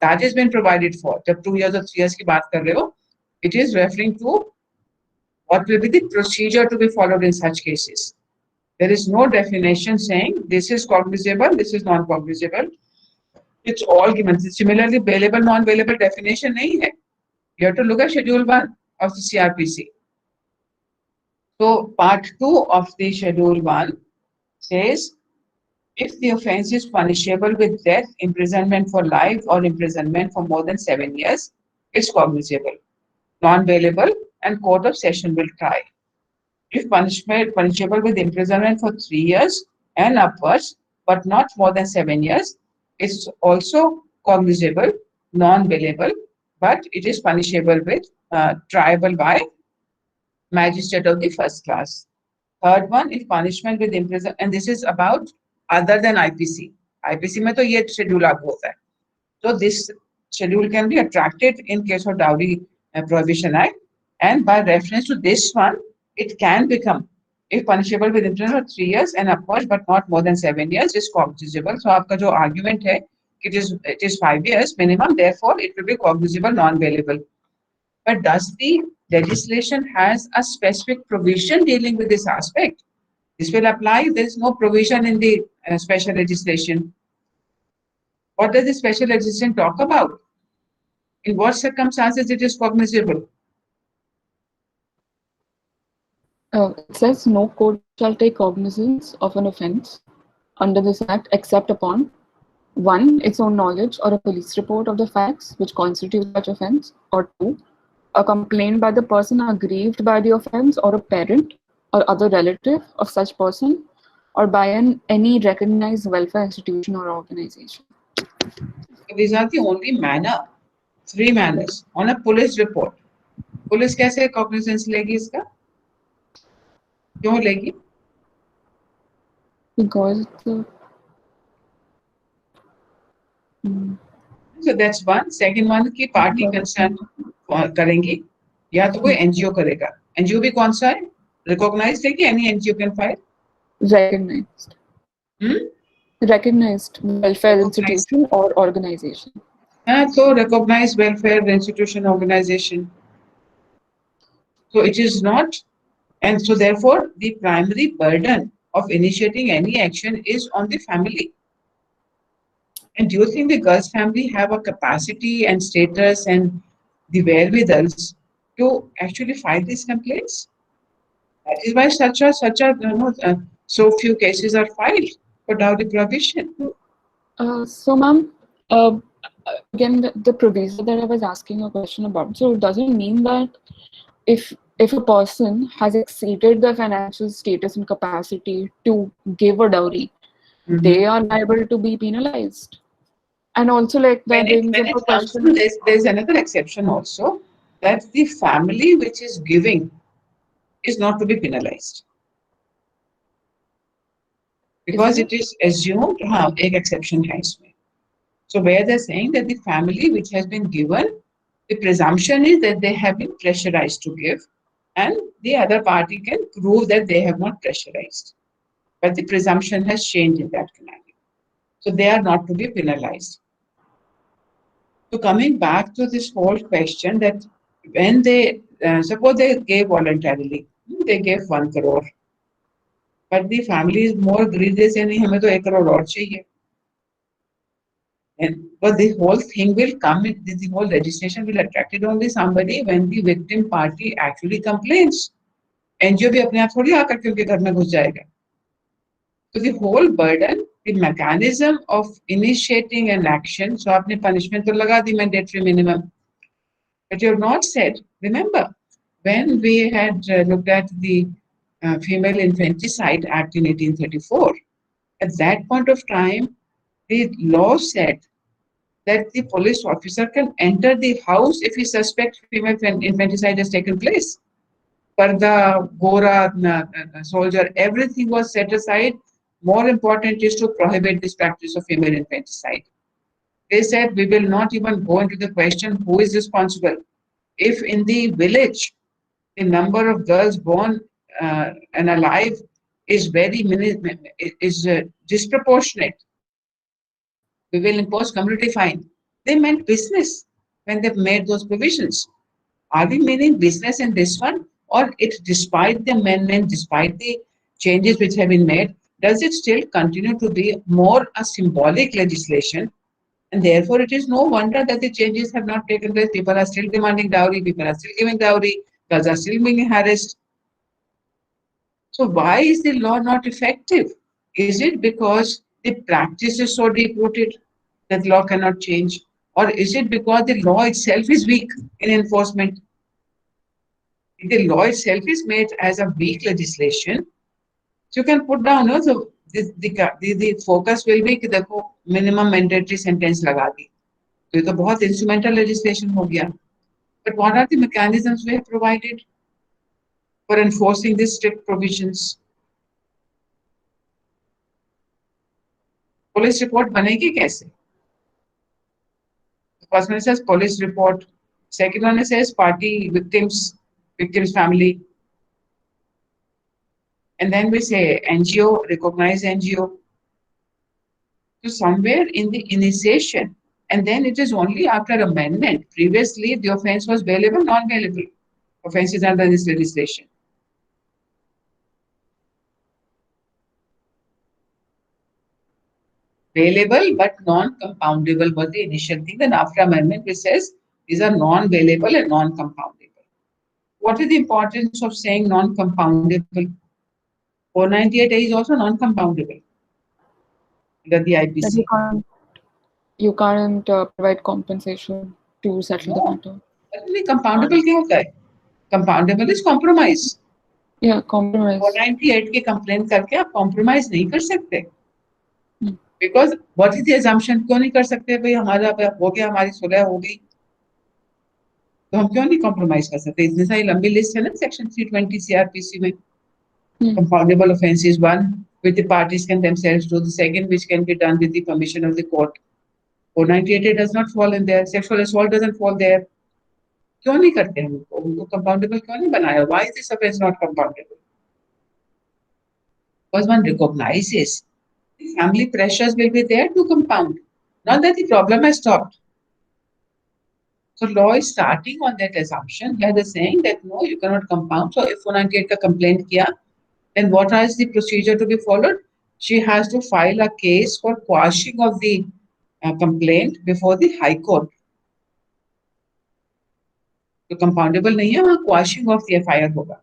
that has been provided for. जब 2 years or 3 years की बात कर रहे हो, it is referring to what will be the procedure to be followed in such cases. There is no definition saying this is cognizable, this is non-cognizable. It's all given. Similarly, bailable, non-bailable definition nahi hai. You have to look at Schedule 1 of the CRPC. So, Part 2 of the Schedule 1 says, if the offence is punishable with death, imprisonment for life, or imprisonment for more than 7 years, it's cognizable, non-bailable, and Court of Session will try. If punishable with imprisonment for 3 years and upwards, but not more than 7 years, it's also cognizable, non-bailable, but it is punishable with triable by magistrate of the first class. Third one, if punishment with imprisonment, and this is about other than IPC. IPC में तो ये schedule लागू होता है. So this schedule can be attracted in case of Dowry Prohibition Act, and by reference to this one, it can become, if punishable with imprisonment for 3 years and upwards, but not more than 7 years, is cognizable. So आपका जो argument है, it is 5 years minimum, therefore it will be cognizable, non-bailable. But does the legislation has a specific provision dealing with this aspect. This will apply if there is no provision in the special legislation. What does the special legislation talk about? In what circumstances it is cognizable? It says no court shall take cognizance of an offence under this act except upon one, its own knowledge or a police report of the facts which constitute such offence, or two, a complaint by the person aggrieved by the offence or a parent or other relative of such person, or by any recognized welfare institution or organization. These are the only manner, three manners on a police report. Police कैसे cognizance लेगी इसका? क्यों लेगी? Because So that's one. Second one की party concern करेंगी या तो कोई एनजीओ करेगा. एनजीओ भी कौन सा है? रिकॉग्नाइज्ड है कि any NGO can file? recognized. Recognized welfare institution or organization. So recognized welfare institution organization. So it is not, and so therefore the primary burden of initiating any action is on the family. And do you think the girl's family have a capacity and status and the wherewithal to actually file these complaints? That is why such a so few cases are filed for dowry provision. So, ma'am, again, the proviso that I was asking a question about. So, does it mean that if a person has exceeded the financial status and capacity to give a dowry, they are liable to be penalized? And also, like that brings up a question. There's another exception also, that the family which is giving is not to be penalized. Because it is assumed, एक exception है इसमें. So where they're saying that the family which has been given, the presumption is that they have been pressurized to give, and the other party can prove that they have not pressurized. But the presumption has changed in that scenario. So they are not to be penalized. So coming back to this whole question that when they, suppose they gave voluntarily, they gave 1 crore. But the family is more greedy, saying, हमें तो 1 crore और चाहिए. But the whole thing will come, the whole legislation will attract it only somebody when the victim party actually complains. NGO भी अपने आप थोड़ी आकर के उनके घर में घुस जाएगा. So the whole burden, the mechanism of initiating an action, so आपने punishment तो लगा दी mandatory minimum. But you have not said, remember, when we had looked at the Female Infanticide Act in 1834, at that point of time, the law said that the police officer can enter the house if he suspects female infanticide has taken place. Parda, Gora, soldier, everything was set aside. More important is to prohibit this practice of female infanticide. They said we will not even go into the question who is responsible. If in the village the number of girls born and alive is disproportionate, we will impose community fine. They meant business when they made those provisions. Are we meaning business in this one? Or it, despite the amendment, despite the changes which have been made, does it still continue to be more a symbolic legislation? And therefore, it is no wonder that the changes have not taken place. People are still demanding dowry, people are still giving dowry, girls are still being harassed. So why is the law not effective? Is it because the practice is so deep-rooted that law cannot change? Or is it because the law itself is weak in enforcement? If the law itself is made as a weak legislation, so you can put down, so the focus will be कि देखो minimum mandatory sentence लगा दी. तो ये तो बहुत instrumental legislation हो गया. But what are the mechanisms we have provided for enforcing these strict provisions? Police report बनेगी कैसे? First one says police report. Second one says party victims family. And then we say NGO, recognize NGO. So somewhere in the initiation, and then it is only after amendment. Previously, the offense was bailable, non-bailable. offenses under this legislation? Bailable but non-compoundable was the initial thing. Then after amendment, which says these are non-bailable and non-compoundable. What is the importance of saying non-compoundable? 498A is also non-compoundable under the That IPC. you can't provide compensation to settle the matter. नहीं, compoundable क्या होता है? Compoundable is compromise. Yeah, compromise. 498 की complaint करके आप compromise नहीं कर सकते. Hmm. Because what is the assumption? क्यों नहीं कर सकते? भाई हमारा हो गया, हमारी सुलह हो गई, तो हम क्यों नहीं compromise कर सकते? इतनी सारी लंबी लिस्ट है ना सेक्शन 320 CRPC में. Compoundable offense is one, which the parties can themselves do. The second, which can be done with the permission of the court. 498 does not fall in there. Sexual assault doesn't fall there. क्यों नहीं करते हम उनको compoundable क्यों नहीं बनाया? Why is this offense not compoundable? Because one recognizes the family pressures will be there to compound, not that the problem has stopped. So law is starting on that assumption. Where they're saying that no, you cannot compound. So if 498 का complaint किया, then what is the procedure to be followed? She has to file a case for quashing of the complaint before the High Court. तो compoundable नहीं है, वहाँ quashing of the FIR होगा.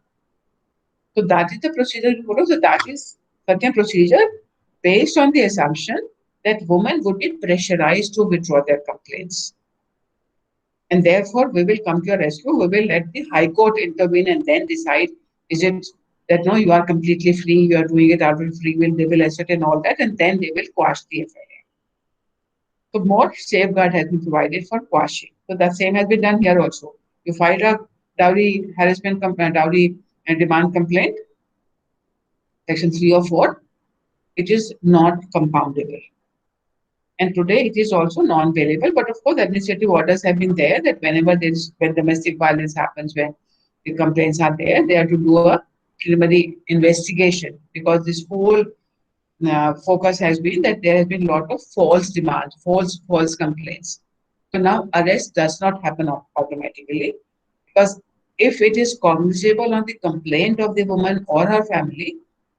So that is the procedure to follow. So that is certain procedure based on the assumption that women would be pressurized to withdraw their complaints. And therefore, we will come to your rescue. We will let the High Court intervene and then decide, is it that no, you are completely free, you are doing it out of free will, they will ascertain all that, and then they will quash the FIR. So more safeguard has been provided for quashing. So the same has been done here also. You filed a dowry harassment dowry and demand complaint, section 3 or 4, it is not compoundable. And today it is also non-bailable, but of course administrative orders have been there that whenever when domestic violence happens, when the complaints are there, they have to do a preliminary investigation, because this whole focus has been that there has been a lot of false demands, false complaints. So now arrest does not happen automatically, because if it is cognizable on the complaint of the woman or her family,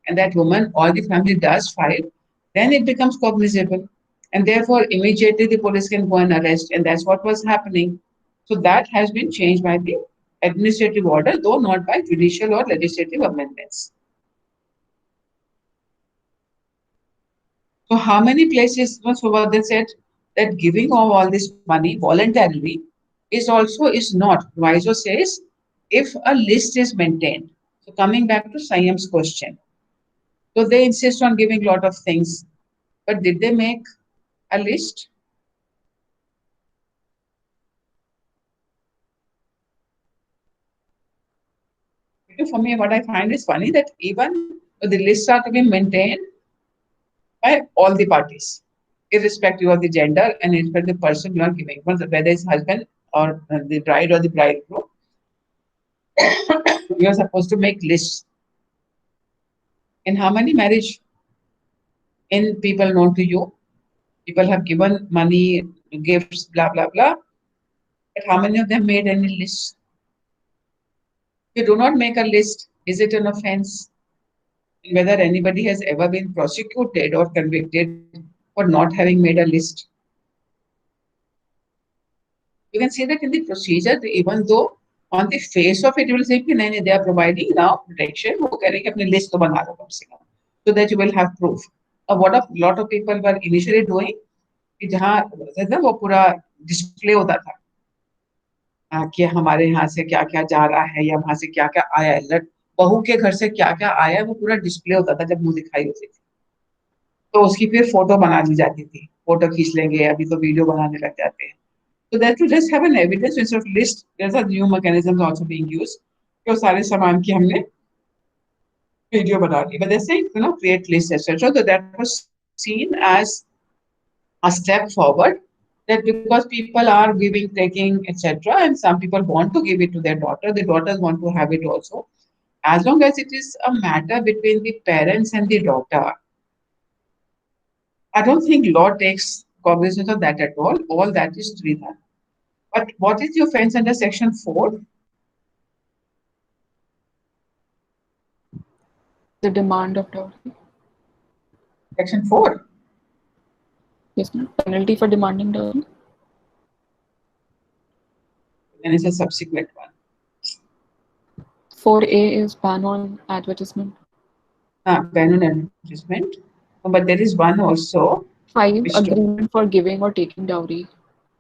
and that woman or the family does file, then it becomes cognizable. And therefore, immediately the police can go and arrest, and that's what was happening. So that has been changed by the administrative order, though not by judicial or legislative amendments. So how many places, so what they said, that giving of all this money voluntarily is not. Viso says, if a list is maintained. So coming back to Sayam's question. So they insist on giving a lot of things, but did they make a list? For me, what I find is funny that even the lists are to be maintained by all the parties, irrespective of the gender and irrespective of the person you are giving, whether it's husband or the bride or the bridegroom. You are supposed to make lists. In how many marriage, in people known to you, people have given money, gifts, blah, blah, blah. But how many of them made any list? If you do not make a list, is it an offense? Whether anybody has ever been prosecuted or convicted for not having made a list. You can see that in the procedure, even though on the face of it, you will say, they are providing now protection, list so that you will have proof. What a lot of people were initially doing, वो पूरा display होता था कि हमारे यहाँ से क्या क्या जा रहा है या वहां से क्या क्या आया है, बहू के घर से क्या क्या आया है, वो पूरा डिस्प्ले होता था जब मुंह दिखाई होती थी. तो उसकी फिर फोटो बना ली जाती थी, फोटो खींच लेंगे, अभी तो वीडियो बनाने लग जाते हैं. So that to just have an evidence instead of list, there's a new mechanism also being used. तो सारे सामान की हमने वीडियो बना ली. But they say, create list, etc. So that was seen as a step forward. That because people are giving, taking, etc., and some people want to give it to their daughter, the daughters want to have it also. As long as it is a matter between the parents and the daughter, I don't think law takes cognizance of that at all. All that is to be done. But what is the offense under section 4? The demand of dowry. Section 4. Yes, ma'am. Penalty for demanding dowry. Then it's a subsequent one. 4A is ban on advertisement. Ban on advertisement. But there is one also. 5, Which agreement for giving or taking dowry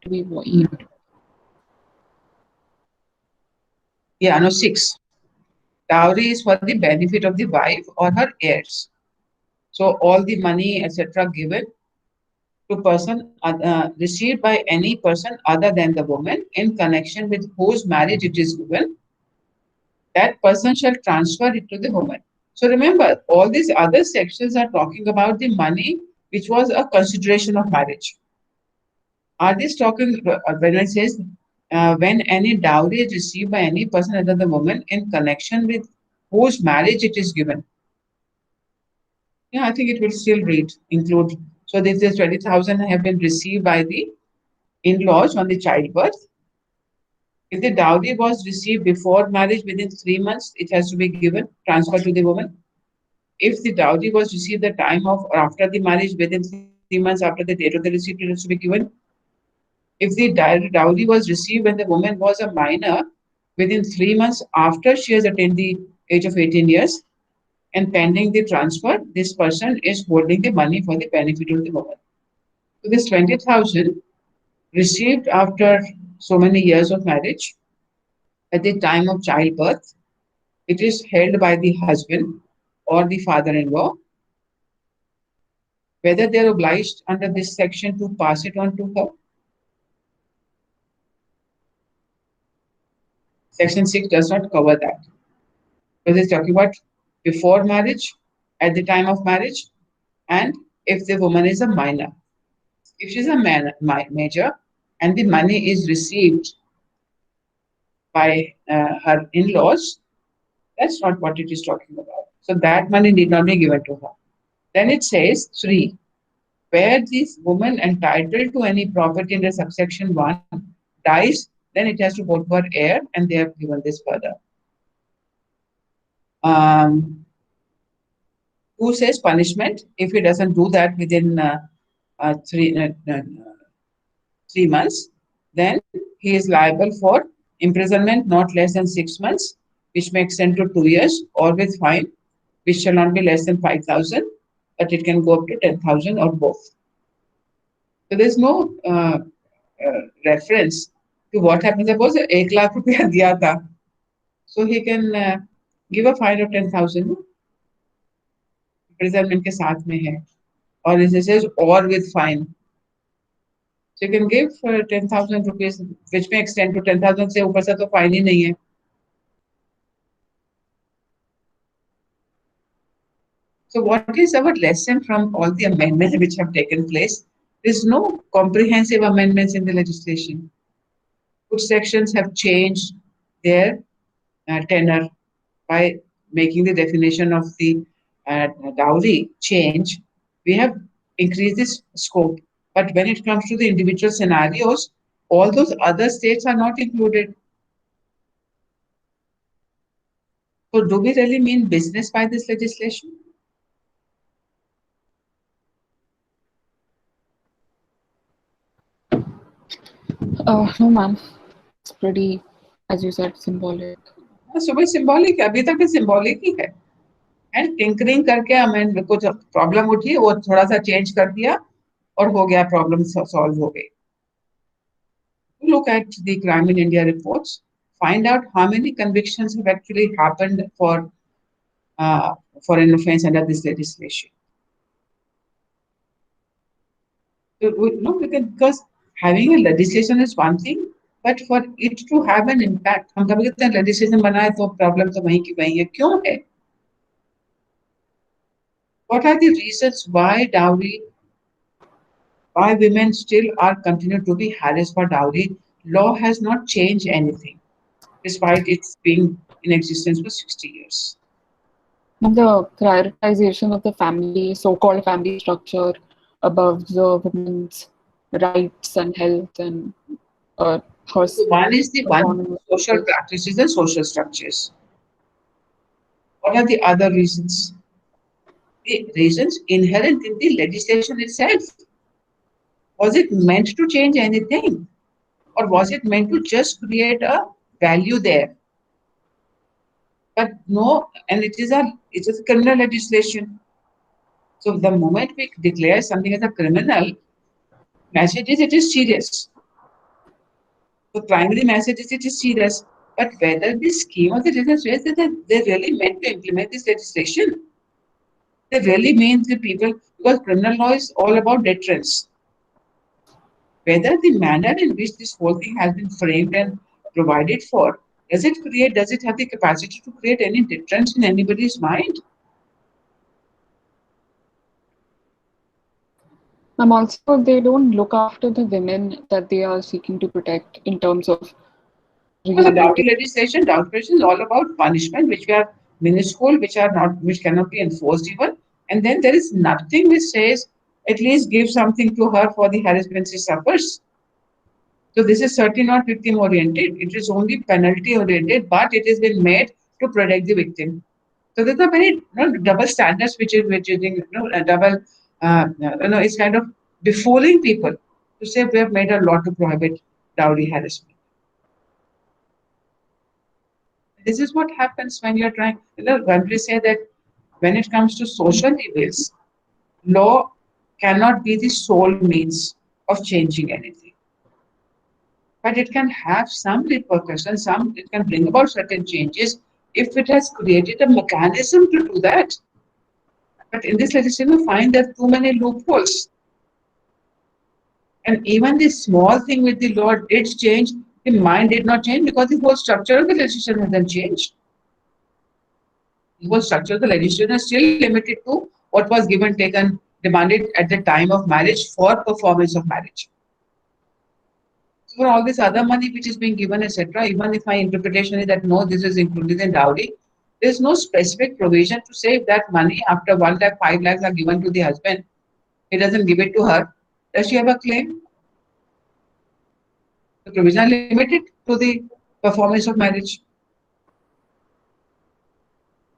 to be void. Yeah, no, 6. Dowry is for the benefit of the wife or her heirs. So all the money, etc., given to person received by any person other than the woman in connection with whose marriage it is given, that person shall transfer it to the woman. So remember, all these other sections are talking about the money which was a consideration of marriage. Are these talking when it says when any dowry is received by any person other than the woman in connection with whose marriage it is given? Yeah, I think it will still include. So this is 20,000 have been received by the in-laws on the childbirth. If the dowry was received before marriage within 3 months, it has to be given, transferred to the woman. If the dowry was received the time of or after the marriage within 3 months after the date of the receipt, it has to be given. If the dowry was received when the woman was a minor within 3 months after she has attained the age of 18 years and pending the transfer, this person is holding the money for the benefit of the woman. So this 20,000 received after so many years of marriage at the time of childbirth, it is held by the husband or the father-in-law, whether they are obliged under this section to pass it on to her. Section 6 does not cover that. Because it's talking about before marriage, at the time of marriage, and if the woman is a minor. If she's a major and the money is received by her in-laws, that's not what it is talking about. So that money need not be given to her. Then it says 3, where this woman entitled to any property in the subsection 1 dies, then it has to go to her heir, and they have given this further. Who says punishment if he doesn't do that within 3 months, then he is liable for imprisonment not less than 6 months, which may extend to 2 years, or with fine, which shall not be less than 5,000, but it can go up to 10,000 or both. So there's no reference to what happens. Suppose 1 lakh rupiya diya tha, so he can give a fine of 10,000. Imprisonment के साथ में है, or it says or with fine. So you can give 10,000 rupees, which may extend to 10,000 से ऊपर से तो fine ही नहीं है. So what is our lesson from all the amendments which have taken place? There is no comprehensive amendments in the legislation. Which sections have changed their tenor by making the definition of the dowry change. We have increased this scope, but when it comes to the individual scenarios, all those other states are not included. So do we really mean business by this legislation? No, ma'am. It's pretty, as you said, symbolic. So भाई symbolic है, अभी तक भी symbolic ही है. And tinkering करके हमें कुछ problem उठी, वो थोड़ा सा चेंज कर दिया और हो गया, प्रॉब्लम सॉल्व हो गई. Look at the Crime in India reports, find out how many convictions have actually happened for an offense under this legislation. So because having a legislation is one thing, but for it to have an impact, हम कभी कहते हैं legislation बनाए तो problem तो वहीं की वहीं है, क्यों है? What are the reasons why women still are continued to be harassed for dowry? Law has not changed anything, despite its being in existence for 60 years. And the prioritization of the family, so-called family structure, above the women's rights and health and her. So one is the one autonomous social practice. practices and social structures. What are the other reasons? the reasons inherent in the legislation itself. Was it meant to change anything? Or was it meant to just create a value there? But no, and it is a criminal legislation. So the moment we declare something as a criminal, message is it is serious. The primary message is it is serious. But whether the scheme of the legislation they really meant to implement this legislation, they really mean the people, because criminal law is all about deterrence. Whether the manner in which this whole thing has been framed and provided for, does it have the capacity to create any deterrence in anybody's mind? Also, they don't look after the women that they are seeking to protect in terms of For the dowry rehabilitation. legislation is all about punishment, which are minuscule, which cannot be enforced even. And then there is nothing which says at least give something to her for the harassment she suffers. So this is certainly not victim oriented. It is only penalty oriented, but it has been made to protect the victim. So there's a very double standards, which is a double. It's kind of befooling people to say we have made a lot to prohibit dowry harassment. This is what happens when you're trying. When we say that when it comes to social evils, law cannot be the sole means of changing anything. But it can have some repercussions, it can bring about certain changes if it has created a mechanism to do that. But in this legislation, we find there are too many loopholes. And even the small thing with the law did change, the mind did not change because the whole structure of the legislation hasn't changed. The whole structure of the legislation is still limited to what was given, taken, demanded at the time of marriage for performance of marriage. So for all this other money which is being given, etc., even if my interpretation is that no, this is included in dowry, there is no specific provision to say if that money after 1 lakh, 5 lakhs are given to the husband, he doesn't give it to her, does she have a claim? The provision are limited to the performance of marriage.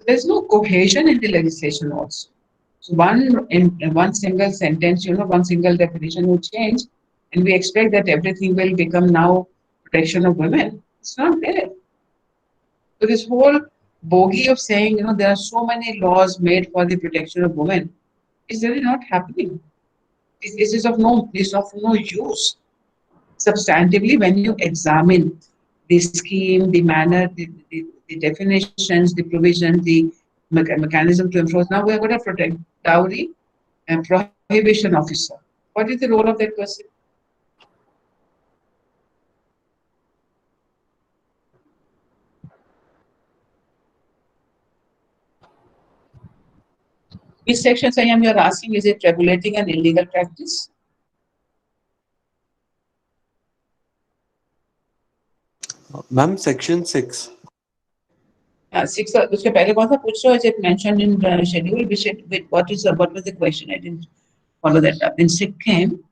There's no cohesion in the legislation also. So one single sentence, one single definition will change, and we expect that everything will become now protection of women. It's not there. So this whole bogey of saying, there are so many laws made for the protection of women is really not happening. It is of no use. Substantively, when you examine the scheme, the manner, the definitions, the provision, the mechanism to enforce. Now we are going to protect dowry and prohibition officer. What is the role of that person? Which section, Sayam, you are asking, is it regulating an illegal practice? Ma'am, section 6. 6 उसके पहले कौन सा पूछ रहे हो? Is it mentioned in the schedule? What was the question? I didn't follow that up. In Sikkim,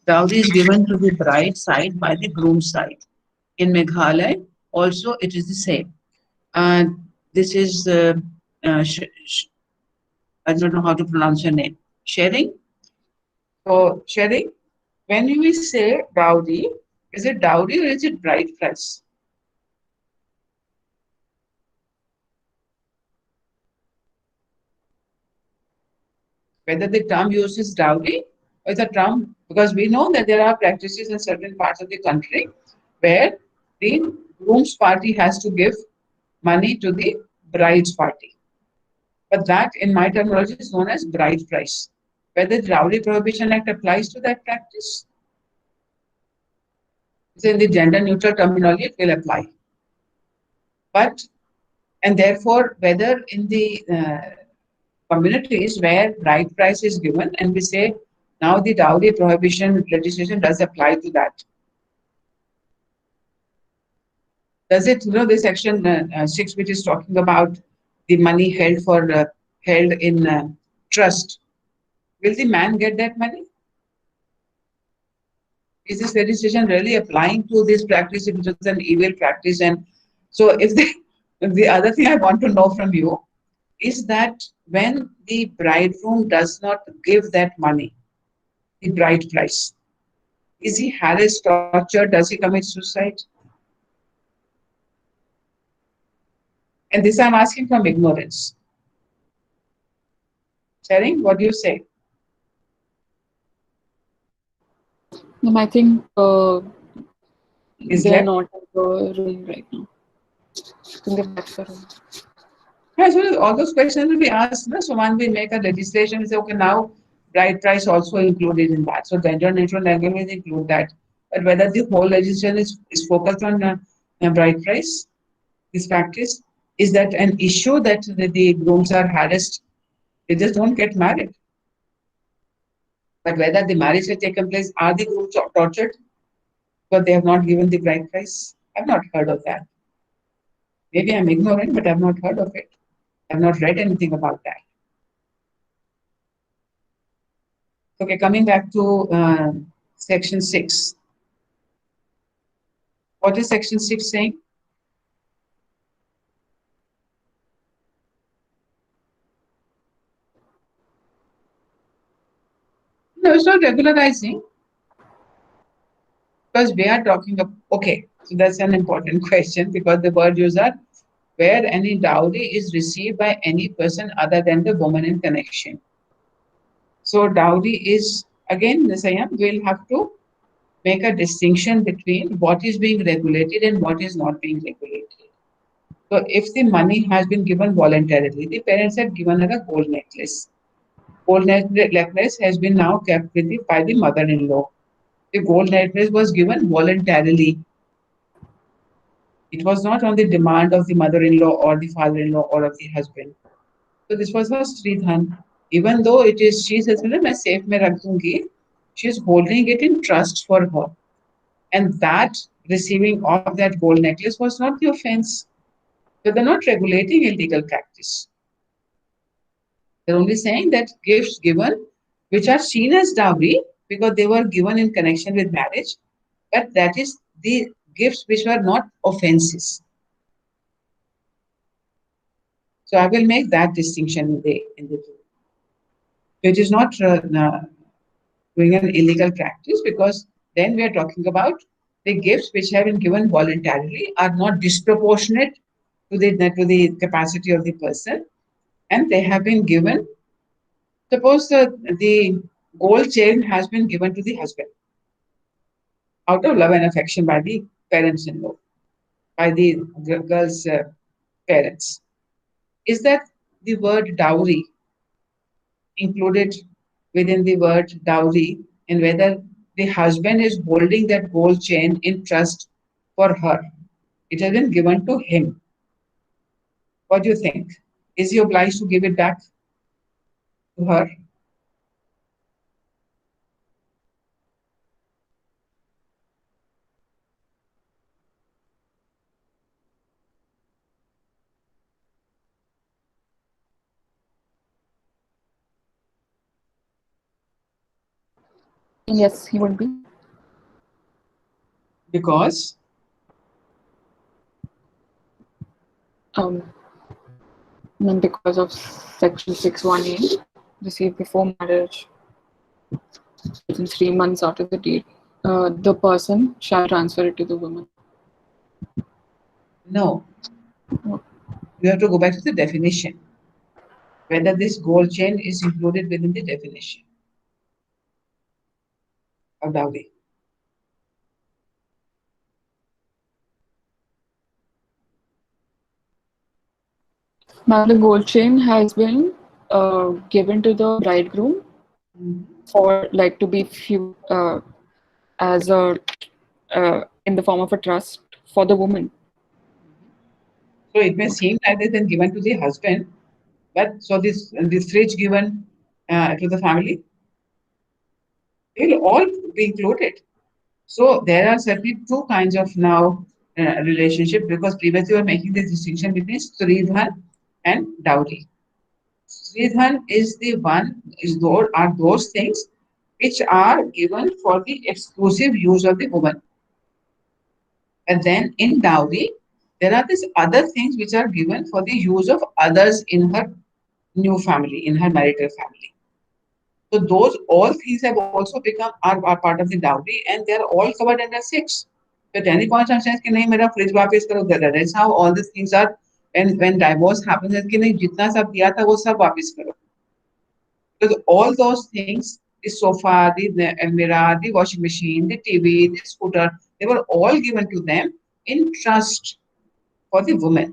dowry is given to the bride side by the groom side. In Meghalaya, also it is the same. This is I don't know how to pronounce your name. Sharing. So sharing. When we say dowry, is it dowry or is it bride price? Whether the term used is dowry or the term, because we know that there are practices in certain parts of the country where the groom's party has to give money to the bride's party. But that, in my terminology, is known as bride price. Whether the Dowry Prohibition Act applies to that practice? So in the gender neutral terminology, it will apply. But, and therefore, whether in the communities where bride price is given, and we say now the dowry prohibition legislation does apply to that. Does it, the section 6, which is talking about the money held in trust, will the man get that money? Is this legislation really applying to this practice if it is an evil practice? And so if the other thing I want to know from you is that when the bridegroom does not give that money, the bride price, is he harassed, tortured, does he commit suicide? And this I'm asking from ignorance. Sharing, what do you say? I think Is they're left? not in the room right now. I think they've left the room. Yeah, so all those questions will be asked. No? So when we make a legislation, we say, okay, now bride price also included in that. So gender neutral language include that. But whether the whole legislation is focused on bride price, this practice, is that an issue that the grooms are harassed? They just don't get married. But whether the marriage has taken place, are the grooms tortured because they have not given the bride price? I've not heard of that. Maybe I'm ignorant, but I've not heard of it. I've not read anything about that. Okay, coming back to section 6. What is section 6 saying? No, it's not regularizing because we are talking about, okay, so that's an important question because the word used are where any dowry is received by any person other than the woman in connection. So dowry is, again, Nisayam, we'll have to make a distinction between what is being regulated and what is not being regulated. So if the money has been given voluntarily, the parents have given her a gold necklace. Gold necklace has been now kept with by the mother-in-law. The gold necklace was given voluntarily. It was not on the demand of the mother-in-law or the father-in-law or of the husband. So this was her Sridhan. Even though it is, she says, मैं safe में रख दूंगी, she is holding it in trust for her. And that receiving of that gold necklace was not the offense. So they're not regulating illegal practice. They're only saying that gifts given, which are seen as dowry because they were given in connection with marriage, but that is the gifts which were not offenses. So I will make that distinction in the two. It is not doing an illegal practice because then we are talking about the gifts which have been given voluntarily are not disproportionate to the capacity of the person, and they have been given. Suppose the gold chain has been given to the husband out of love and affection by the parents-in-law, by the girl's parents. Is that the word dowry included within the word dowry, and whether the husband is holding that gold chain in trust for her? It has been given to him. What do you think? Is he obliged to give it back to her? Yes, he would be. Because Um, because of Section 618, received before marriage within 3 months after the date, the person shall transfer it to the woman. no, you have to go back to the definition. Whether this gold chain is included within the definition of dowry. Now the gold chain has been given to the bridegroom for like to be as a in the form of a trust for the woman. So it may seem like it's been given to the husband, but so this fridge given to the family, they will all be included. So there are certainly two kinds of now relationship because previously we were making this distinction between Sridhan and dowry. Sridhan is the one is those are those things which are given for the exclusive use of the woman. And then in dowry, there are these other things which are given for the use of others in her new family, in her marital family. So those all things have also become are part of the dowry, and they are all covered under six. So at any point of time, कि नहीं मेरा fridge वापस करो, that's how all these things are. When divorce happens, कि नहीं जितना सब दिया था वो सब वापस करो. Because all those things, the sofa, the mirror, the washing machine, the TV, the scooter, they were all given to them in trust for the woman.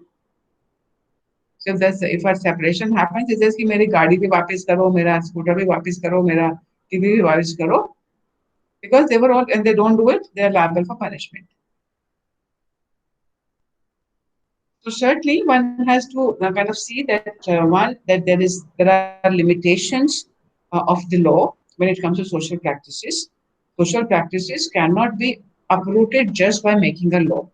So if a separation happens, it's just कि मेरी गाड़ी भी वापस करो, मेरा scooter भी वापस करो, मेरा TV भी वापस करो. Because they were all, and they don't do it, they are liable for punishment. So certainly one has to kind of see that that there are limitations of the law when it comes to social practices. Social practices cannot be uprooted just by making a law.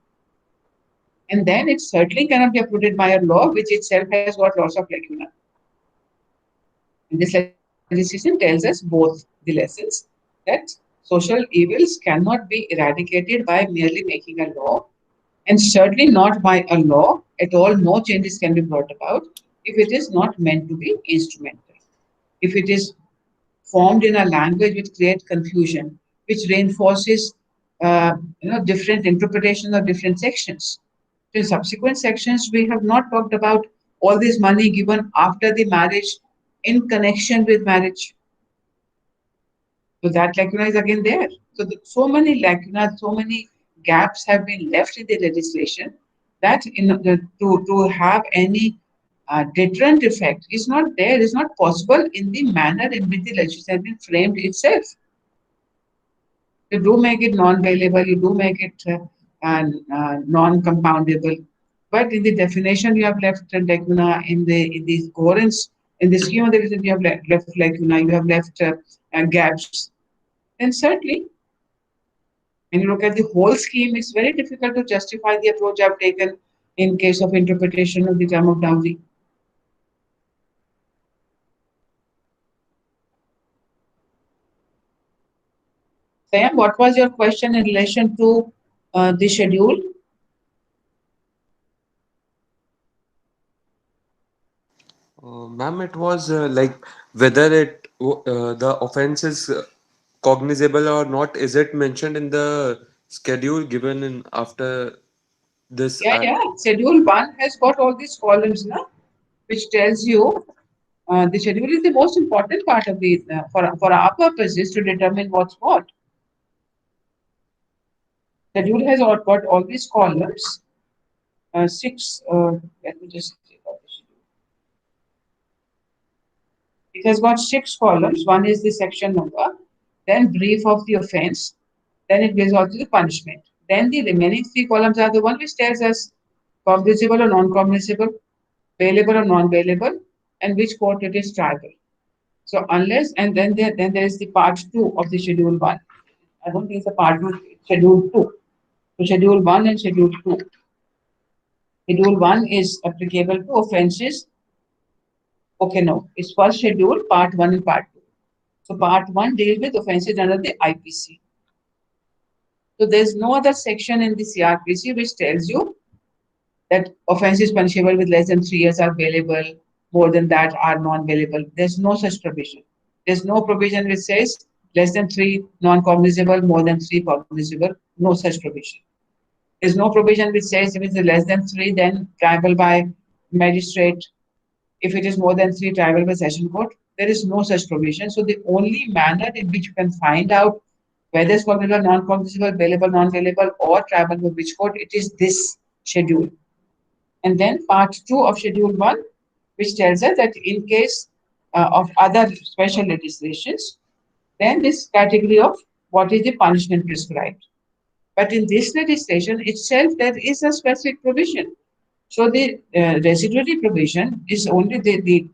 And then it certainly cannot be uprooted by a law which itself has got lots of lacuna. And this legislation tells us both the lessons that social evils cannot be eradicated by merely making a law, and certainly not by a law at all. No changes can be brought about if it is not meant to be instrumental. If it is formed in a language which creates confusion, which reinforces different interpretations of different sections. In subsequent sections, we have not talked about all this money given after the marriage in connection with marriage. So that lacuna is again there. So so many lacunas, so many gaps have been left in the legislation that to have any deterrent effect is not there, is not possible in the manner in which the legislation has been framed itself. You do make it non-bailable, you do make it non-compoundable, but in the definition you have left lacuna, in the coherence, in the scheme of the reason you have left lacuna, you have left gaps. Then certainly, when you look at the whole scheme, it's very difficult to justify the approach I've taken in case of interpretation of the term of dowry. Sam, what was your question in relation to the schedule? Ma'am, it was like whether the offense is cognizable or not. Is it mentioned in the schedule given in after this Yeah, act? yeah. Schedule 1 has got all these columns, na, which tells you the schedule is the most important part of the for our purposes to determine what's what. Schedule has got all these columns. Six. Let me just take out the schedule. It has got 6 columns. One is the section number, then brief of the offense, then it gives out the punishment. Then the remaining 3 columns are the one which tells us cognizable or non-cognizable, bailable or non-bailable, and which court it is triable. So unless, and then there is the part 2 of the schedule 1. I don't think it's a part 2, schedule 2. So schedule 1 and schedule 2. Schedule 1 is applicable to offenses. Okay, no, it's first schedule, part 1 and part 2. So part 1 deals with offenses under the IPC. So there's no other section in the CRPC which tells you that offenses punishable with less than 3 years are bailable, more than that are non-bailable. There's no such provision. There's no provision which says less than 3 non-cognizable, more than 3 cognizable. No such provision. There's no provision which says if it's less than 3, then triable by magistrate. If it is more than 3, triable by session court. There is no such provision. So the only manner in which you can find out whether it's cognizable, non-cognizable, bailable, non-bailable, or triable by which court, it is this schedule. And then part 2 of schedule 1, which tells us that in case of other special legislations, then this category of what is the punishment prescribed. But in this legislation itself, there is a specific provision. So the residuary provision is only the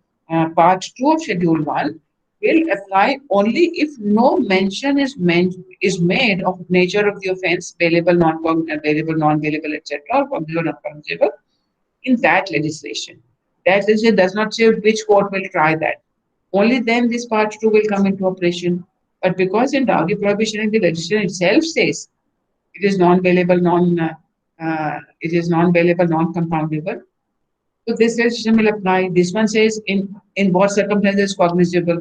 part 2 of schedule 1 will apply only if no mention is made of nature of the offense, bailable, non-bailable, etc., or cognizable, non-cognizable, in that legislation. That legislation does not say which court will try that. Only then this part 2 will come into operation. But because in dowry prohibition in the legislation itself says it is non-bailable, non-compoundable. So So this restriction will apply. This one says in what circumstances cognizable.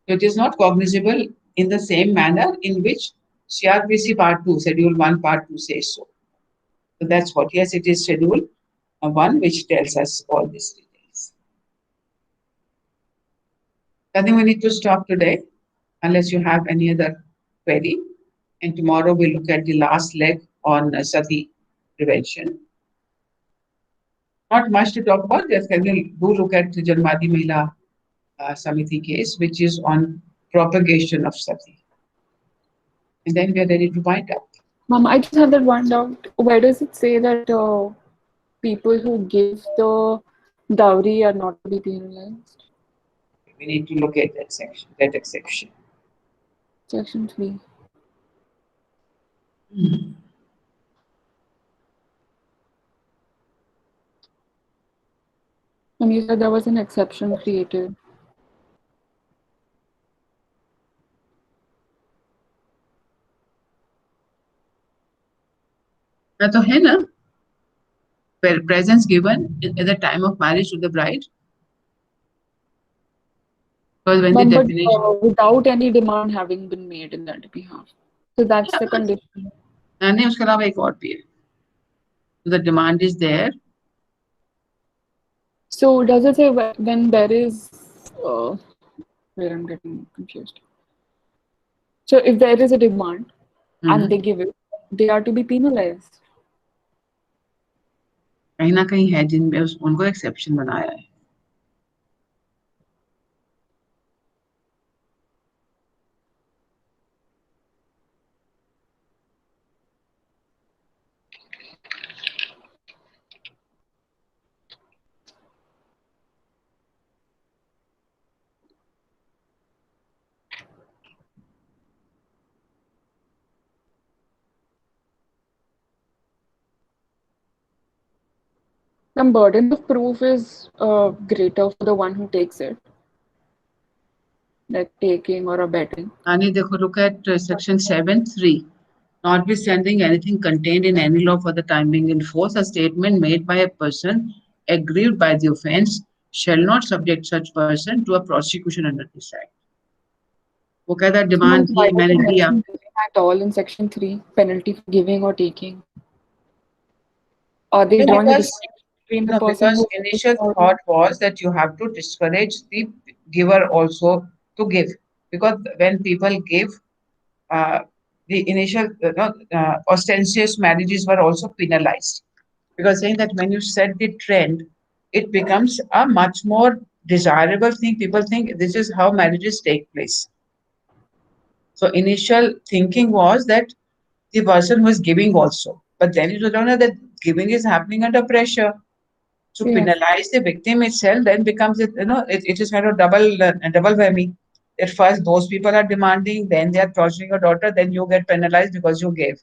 So it is not cognizable in the same manner in which CRPC Part 2, Schedule 1, Part 2 says so. So that's what. Yes, it is Schedule 1 which tells us all these details. I think we need to stop today unless you have any other query. And tomorrow we'll look at the last leg on sati prevention. Not much to talk about. Just we'll do look at the Janmati Mahila Samiti case, which is on propagation of sati. And then we are ready to wind up. Mom, I just have that one doubt. Where does it say that people who give the dowry are not to be penalized? We need to look at that section, that exception. Section 3. And you said there was an exception created. ना तो है ना presence given at the time of marriage to the bride. Because when the Ma'am, but definition, without any demand having been made in that behalf. So that's the condition. नहीं उसके अलावा एक और भी है. So the demand is there. So does it say when there is, where I'm getting confused. So if there is a demand and they give it, they are to be penalized. कहीं ना कहीं है जिनमें उनको exception बनाया है. The burden of proof is greater for the one who takes it, like taking or abetting. आने देखो look at section 7(3). Notwithstanding anything contained in any law for the time being in force, a statement made by a person aggrieved by the offence shall not subject such person to a prosecution under this act. वो कहता है demand Why थी does मैंने it दिया. mention giving at all in section 3, penalty for giving or taking? Are they No, drawing a because- distinction between the No, person because who initial thought was that you have to discourage the giver also to give. Because when people give, the initial ostentatious marriages were also penalized. Because saying that when you set the trend, it becomes a much more desirable thing. People think this is how marriages take place. So initial thinking was that the person who is giving also. But then you don't know that giving is happening under pressure. To Yes. penalize the victim itself then becomes it is kind of double whammy. At first those people are demanding, then they are torturing your daughter, then you get penalized because you gave.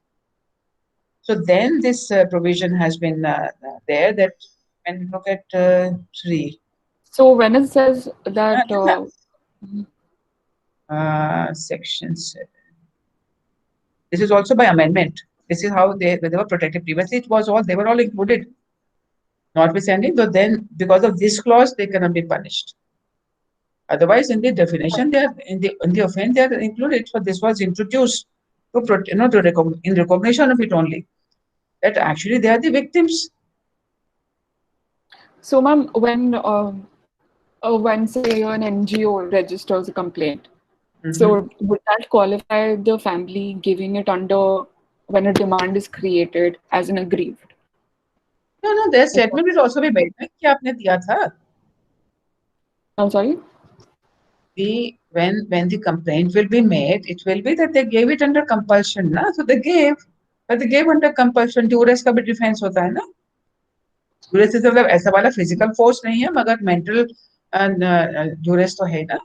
So then this provision has been there that when we look at 3 So when it says that section 7, this is also by amendment. This is how they were protected previously. It was all, they were all included. Notwithstanding, so then because of this clause, they cannot be punished. Otherwise, in the definition, they are in the offense, they are included. So this was introduced to in recognition of it only. That actually they are the victims. So, ma'am, when say an NGO registers a complaint, so would that qualify the family giving it under when a demand is created as an aggrieved? No, their statement will also be made. कि आपने दिया था. I'm sorry? When the complaint will be made, it will be that they gave it under compulsion, na? So they gave, but they gave under compulsion. Duress का भी defense होता है ना? Duress is मतलब ऐसा वाला physical force नहीं है, मगर mental duress तो है ना?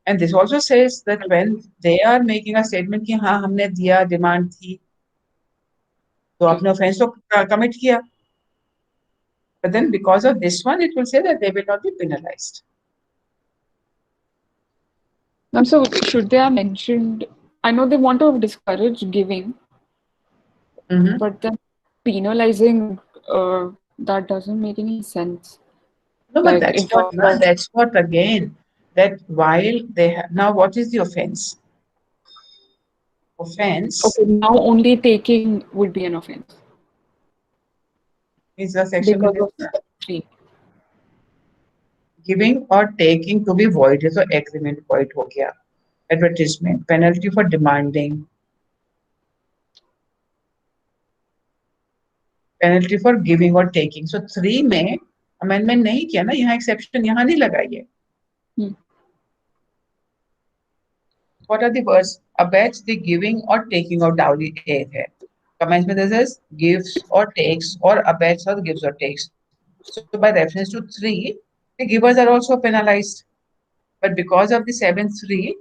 And this also says that when they are making a statement कि हाँ हमने दिया, demand थी, तो आपने offense तो commit किया. But then because of this one, it will say that they will not be penalized. So should they have mentioned, I know they want to discourage giving, but then penalizing that doesn't make any sense. No, but Like, that's in what, terms of, that's what again, that while they have, now what is the offense? Offense okay, now only taking would be an offense is a section because में of लिखा है, step 3. giving or taking to be void है, तो agreement void हो गया. Advertisement, penalty for demanding, penalty for giving or taking. So 3 में amendment नहीं किया ना, यहाँ exception यहाँ नहीं लगाई है. What are the words? Abets the giving or taking of dowry है. Comments में this is gives or takes or abets or gives or takes. So by reference to 3, the givers are also penalized. But because of the 7(3),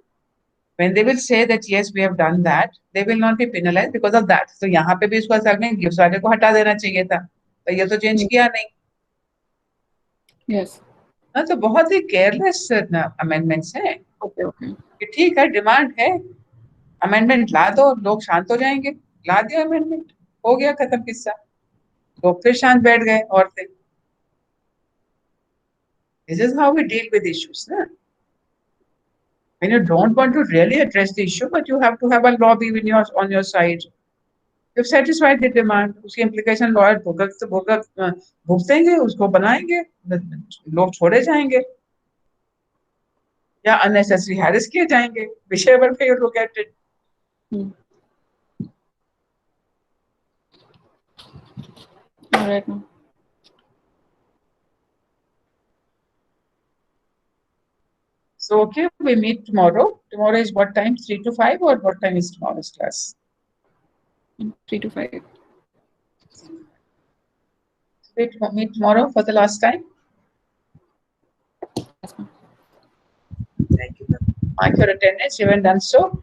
when they will say that yes, we have done that, they will not be penalized because of that. So यहाँ पे भी इसको ऐसा नहीं, gives वाले को हटा देना चाहिए था. तो ये तो change किया नहीं. Yes. ना तो बहुत ही careless amendments हैं. Okay, okay. कि ठीक है, डिमांड है, अमेंडमेंट ला दो, लोग शांत हो जाएंगे. ला दिया अमेंडमेंट, हो गया खत्म किस्सा. लोग फिर शांत बैठ गए औरतें. This is how we deal with issues, na? When you don't want to really address the issue, but you have to have a lobby on your side. You've satisfied the demand. उसकी implication lawyer भुगतेंगे, उसको बनाएंगे, लोग छोड़े जाएंगे या unnecessary harass किए जाएंगे. Whichever way you look at it. All right, now. So okay, we meet tomorrow. Tomorrow is what time? 3 to 5, or what time is tomorrow's class? 3 to 5. We meet tomorrow for the last time. Yes, ma'am. Thank you, ma'am. Mark your attendance. You haven't done so.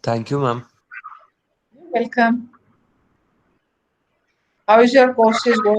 Thank you, ma'am. You're welcome. How is your courses going?